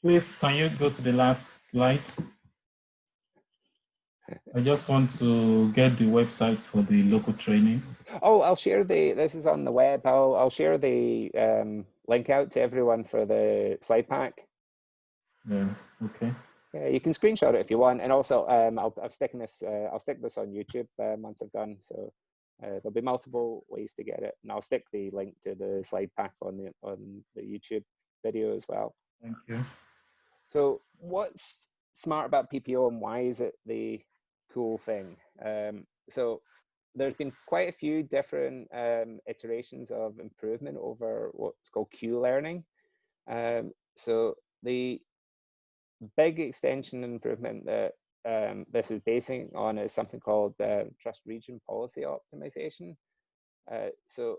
please, can you go to the last slide? I just want to get the website for the local training. Oh, I'll share this is on the web. I'll share the link out to everyone for the slide pack. Yeah, okay. Yeah, you can screenshot it if you want. And also I'll stick this on YouTube once I've done. So there'll be multiple ways to get it. And I'll stick the link to the slide pack on the YouTube video as well. Thank you. So what's smart about PPO and why is it the cool thing? So there's been quite a few different iterations of improvement over what's called Q learning. So the big extension improvement that this is basing on is something called trust region policy optimization. So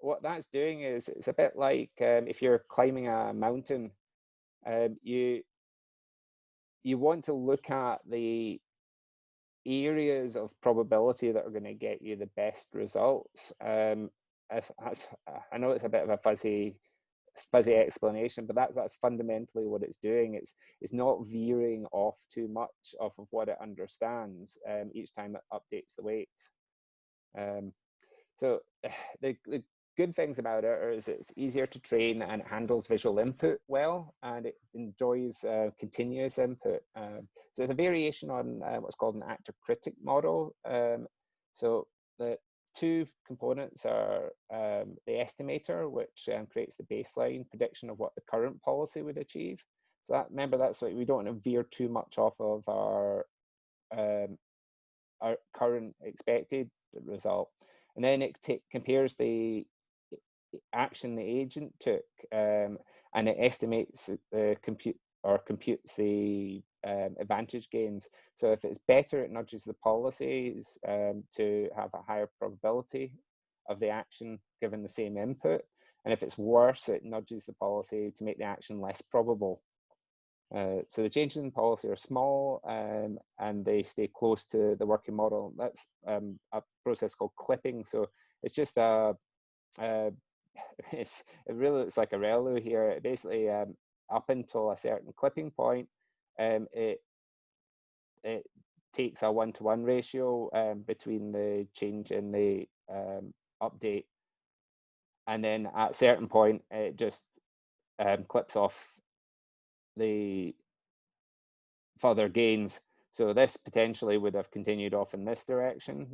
what that's doing is it's a bit like if you're climbing a mountain, you want to look at the areas of probability that are going to get you the best results. I know it's a bit of a fuzzy explanation, but that's fundamentally what it's doing. It's not veering off too much off of what it understands each time it updates the weights. So the good things about it is it's easier to train and it handles visual input well, and it enjoys continuous input. So it's a variation on what's called an actor-critic model. So the two components are the estimator, which creates the baseline prediction of what the current policy would achieve. So that, remember, that's what we don't want to veer too much off of our current expected result. And then it compares the action the agent took, and it estimates the computes the advantage gains. So if it's better, it nudges the policies to have a higher probability of the action given the same input. And if it's worse, it nudges the policy to make the action less probable. So the changes in policy are small, and they stay close to the working model. That's a process called clipping. So it's just it really looks like a ReLU here. It basically, up until a certain clipping point, it takes a 1-to-1 ratio between the change in the update, and then at a certain point, it just clips off the further gains. So this potentially would have continued off in this direction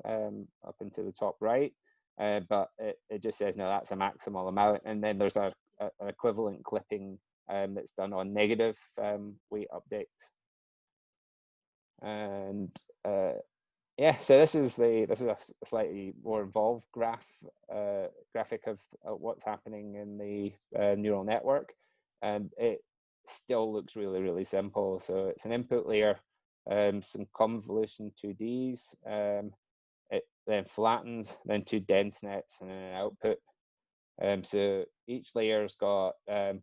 up into the top right, but it just says, no, that's a maximal amount. And then there's an equivalent clipping that's done on negative weight updates. And yeah, so this is a slightly more involved graphic of what's happening in the neural network, and it still looks really, really simple. So it's an input layer, some convolution 2Ds, it then flattens, then 2 dense nets, and then an output. So each layer's got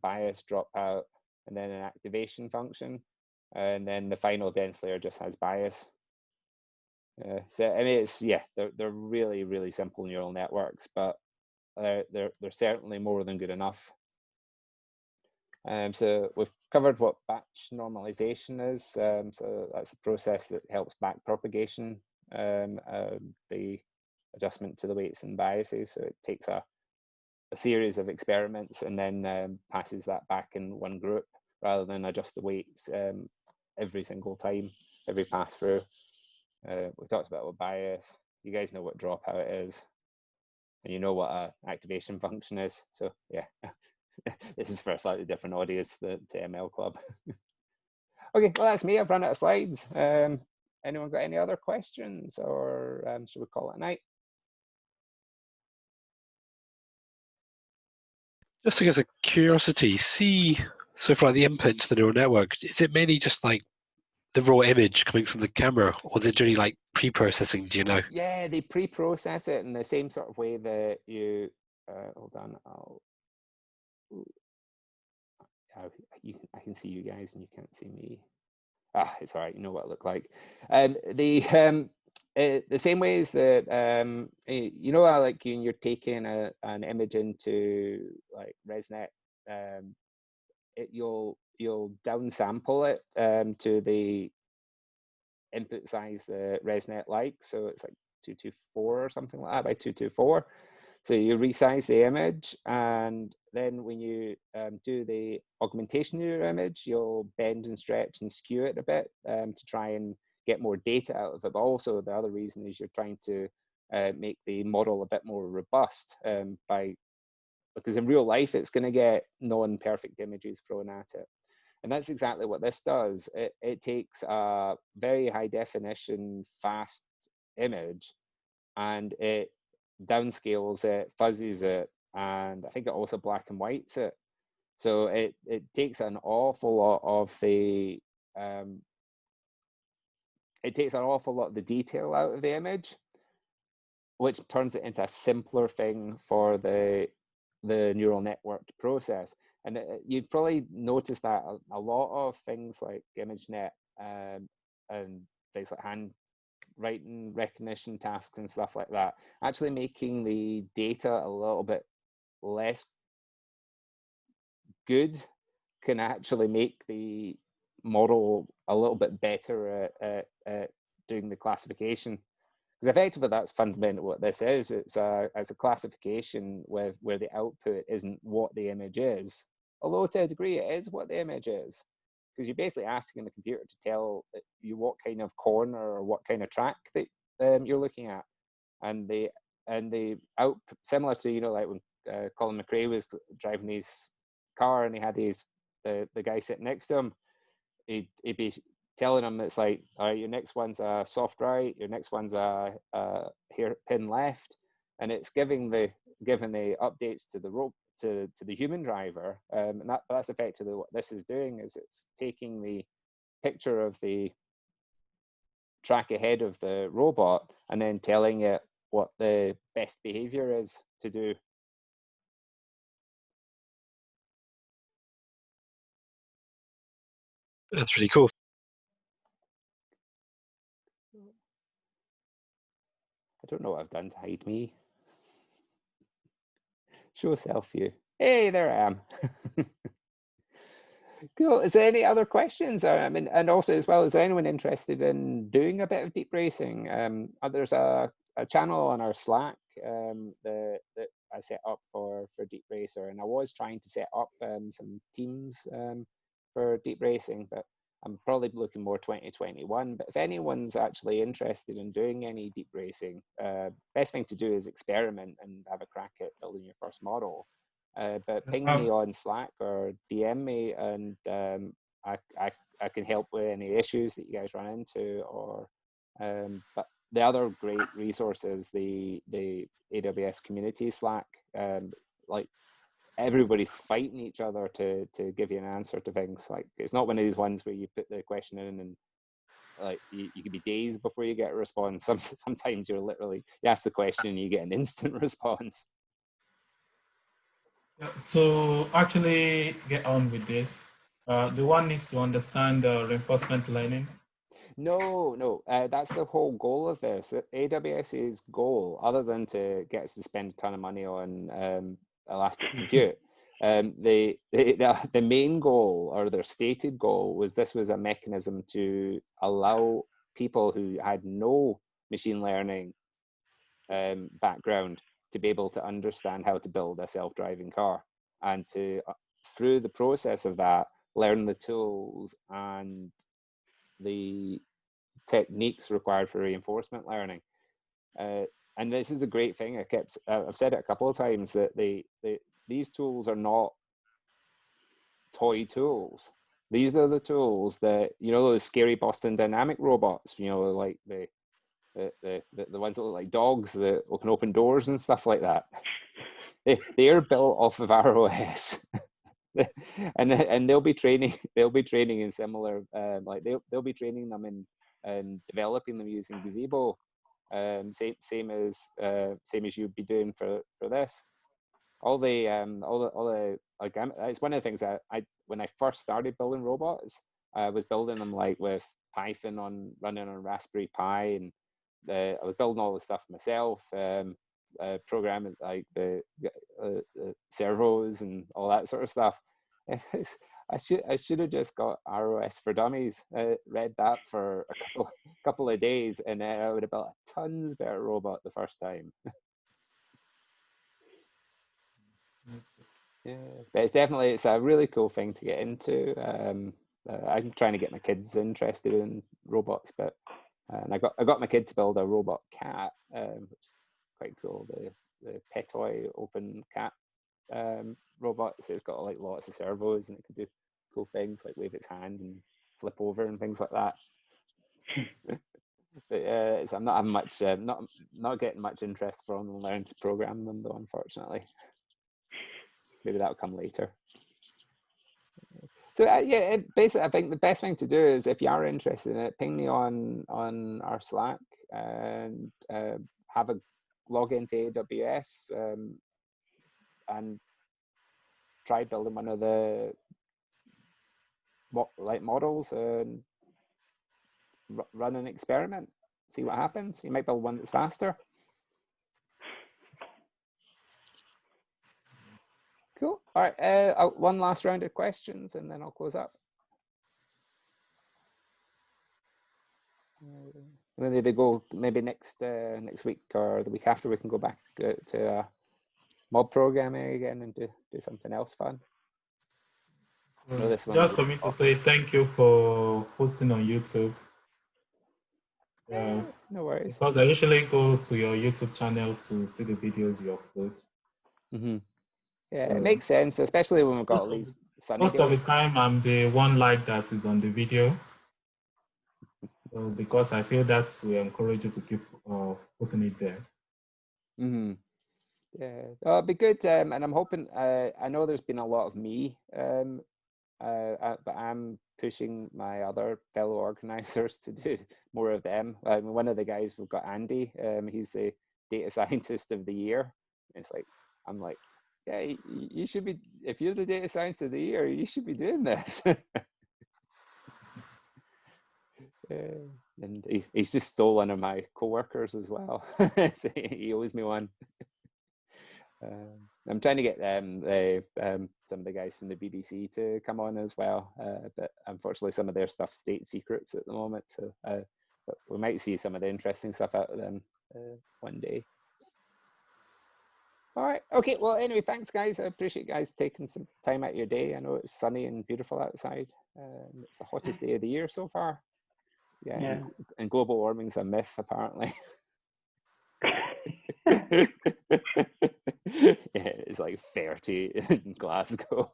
bias, dropout, and then an activation function, and then the final dense layer just has bias. So I mean, they're really, really simple neural networks, but they're certainly more than good enough. So we've covered what batch normalization is. So that's the process that helps back propagation, the adjustment to the weights and biases. So it takes a series of experiments and then passes that back in one group rather than adjust the weights every single time, every pass through. We talked about what bias. You guys know what dropout is, and you know what an activation function is. So yeah. This is for a slightly different audience to ML Club. Okay, well, that's me. I've run out of slides. Anyone got any other questions, or should we call it a night? Just as a curiosity, so for like the input into the neural network, is it mainly just like the raw image coming from the camera, or is it doing like pre-processing? Do you know? Yeah, they pre-process it in the same sort of way that you. Hold on, I can see you guys and you can't see me. It's all right. You know what it looked like. The same way as that, you know, like when you're taking an image into like ResNet, you'll downsample it to the input size that ResNet likes. So it's like 224 or something like that by 224. So you resize the image, and then when you do the augmentation of your image, you'll bend and stretch and skew it a bit to try and get more data out of it. But also the other reason is you're trying to make the model a bit more robust because in real life, it's going to get non-perfect images thrown at it. And that's exactly what this does. It takes a very high definition, fast image, and it downscales it, fuzzies it, and I think it also black and whites it. So it takes an awful lot of the the detail out of the image, which turns it into a simpler thing for the neural network to process. And you'd probably notice that a lot of things like ImageNet and things like handwriting recognition tasks and stuff like that, actually making the data a little bit less good can actually make the model a little bit better at doing the classification. Because effectively, that's fundamentally what this is. It's a classification where the output isn't what the image is, although to a degree it is what the image is, because you're basically asking the computer to tell you what kind of corner or what kind of track that you're looking at. and they out, similar to, you know, like when Colin McRae was driving his car and he had the guy sitting next to him, he'd be telling him, it's like, all right, your next one's a soft right, your next one's a hairpin left, and it's giving the updates to the rope to the human driver, and that's effectively what this is doing. Is it's taking the picture of the track ahead of the robot and then telling it what the best behavior is to do. That's really cool. I don't know what I've done to hide me. Show self view. Hey, there I am. Cool. Is there any other questions? I mean, and also as well, is there anyone interested in doing a bit of deep racing? There's a channel on our Slack that I set up for Deep Racer, and I was trying to set up some teams for deep racing, but I'm probably looking more 2021. But if anyone's actually interested in doing any deep racing, best thing to do is experiment and have a crack at building your first model. But ping me on Slack or DM me, and I can help with any issues that you guys run into. Or but the other great resource is the AWS community Slack. Like everybody's fighting each other to give you an answer to things. Like it's not one of these ones where you put the question in and like you could be days before you get a response. Sometimes you're literally, you ask the question and you get an instant response. To actually get on with this, the one needs to understand reinforcement learning. No, that's the whole goal of this. AWS's goal, other than to get us to spend a ton of money on Elastic Compute, the main goal, or their stated goal, was this was a mechanism to allow people who had no machine learning background to be able to understand how to build a self-driving car, and to through the process of that learn the tools and the techniques required for reinforcement learning. And this is a great thing. I've said it a couple of times that these tools are not toy tools. These are the tools that, you know, those scary Boston Dynamic robots, you know, like the ones that look like dogs that can open doors and stuff like that. They are built off of ROS. and they'll be training in similar like they'll be training them in and developing them using Gazebo, same as you'd be doing for this. All the like, it's one of the things that I when I first started building robots, I was building them like with Python running on Raspberry Pi, and I was building all the stuff myself, programming like the servos and all that sort of stuff. I should have just got ROS for Dummies, read that for a couple of days, and then I would have built a tons better robot the first time. Yeah, but it's a really cool thing to get into. I'm trying to get my kids interested in robots, but and I got my kid to build a robot cat, which is quite cool. The Petoy open cat robot. So it's got like lots of servos and it can do cool things like wave its hand and flip over and things like that. But I'm not having much, not getting much interest from them learning to program them though, unfortunately. Maybe that'll come later. So yeah, basically, I think the best thing to do is, if you are interested in it, ping me on our Slack and have a log into AWS and try building one of the models and run an experiment. See what happens. You might build one that's faster. Cool. All right. One last round of questions, and then I'll close up. Maybe next week or the week after, we can go back to mob programming again and do something else fun. Just for me to say thank you for hosting on YouTube. No worries. Because I usually go to your YouTube channel to see the videos you upload. Mm-hmm. Yeah, it makes sense, especially when we've got all these sunny Most of the days. time, I'm the one like that is on the video. So because I feel that we encourage you to keep putting it there. Mm-hmm. Yeah, it'd be good, and I'm hoping. I know there's been a lot of me, but I'm pushing my other fellow organizers to do more of them. One of the guys we've got, Andy. He's the data scientist of the year. It's like I'm like, yeah, you should be. If you're the data scientist of the year, you should be doing this. And he's just stole one of my coworkers as well. So he owes me one. I'm trying to get some of the guys from the BBC to come on as well, but unfortunately some of their stuff state secrets at the moment. So but we might see some of the interesting stuff out of them one day. All right. Okay. Well, anyway, thanks, guys. I appreciate you guys taking some time out of your day. I know it's sunny and beautiful outside. It's the hottest day of the year so far. Yeah. And global warming's a myth, apparently. Yeah, it's like 30 in Glasgow.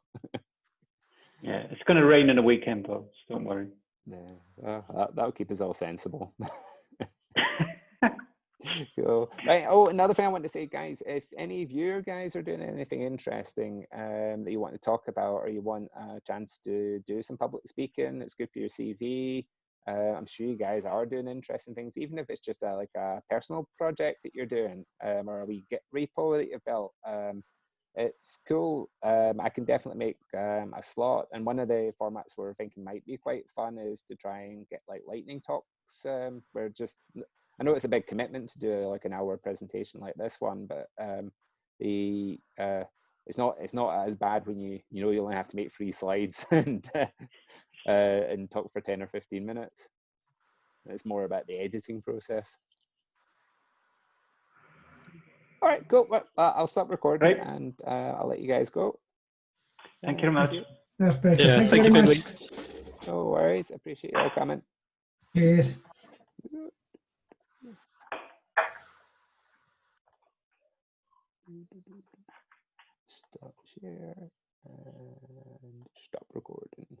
Yeah, it's going to rain in a weekend, folks. Don't worry. Yeah, that'll keep us all sensible. Cool. Right. Oh, another thing I want to say, guys, if any of you guys are doing anything interesting that you want to talk about, or you want a chance to do some public speaking, it's good for your CV. I'm sure you guys are doing interesting things, even if it's just like a personal project that you're doing, or a wee Git repo that you've built. It's cool. I can definitely make a slot, and one of the formats we're thinking might be quite fun is to try and get like lightning talks, where just, I know it's a big commitment to do like an hour presentation like this one, but it's not as bad when you know you only have to make 3 slides and talk for 10 or 15 minutes. It's more about the editing process. All right, cool. Well, I'll stop recording. Great. And I'll let you guys go. Thank you very much. That's perfect. Yeah, thank you very much. No worries. Appreciate you all coming. Cheers. Stop share and stop recording.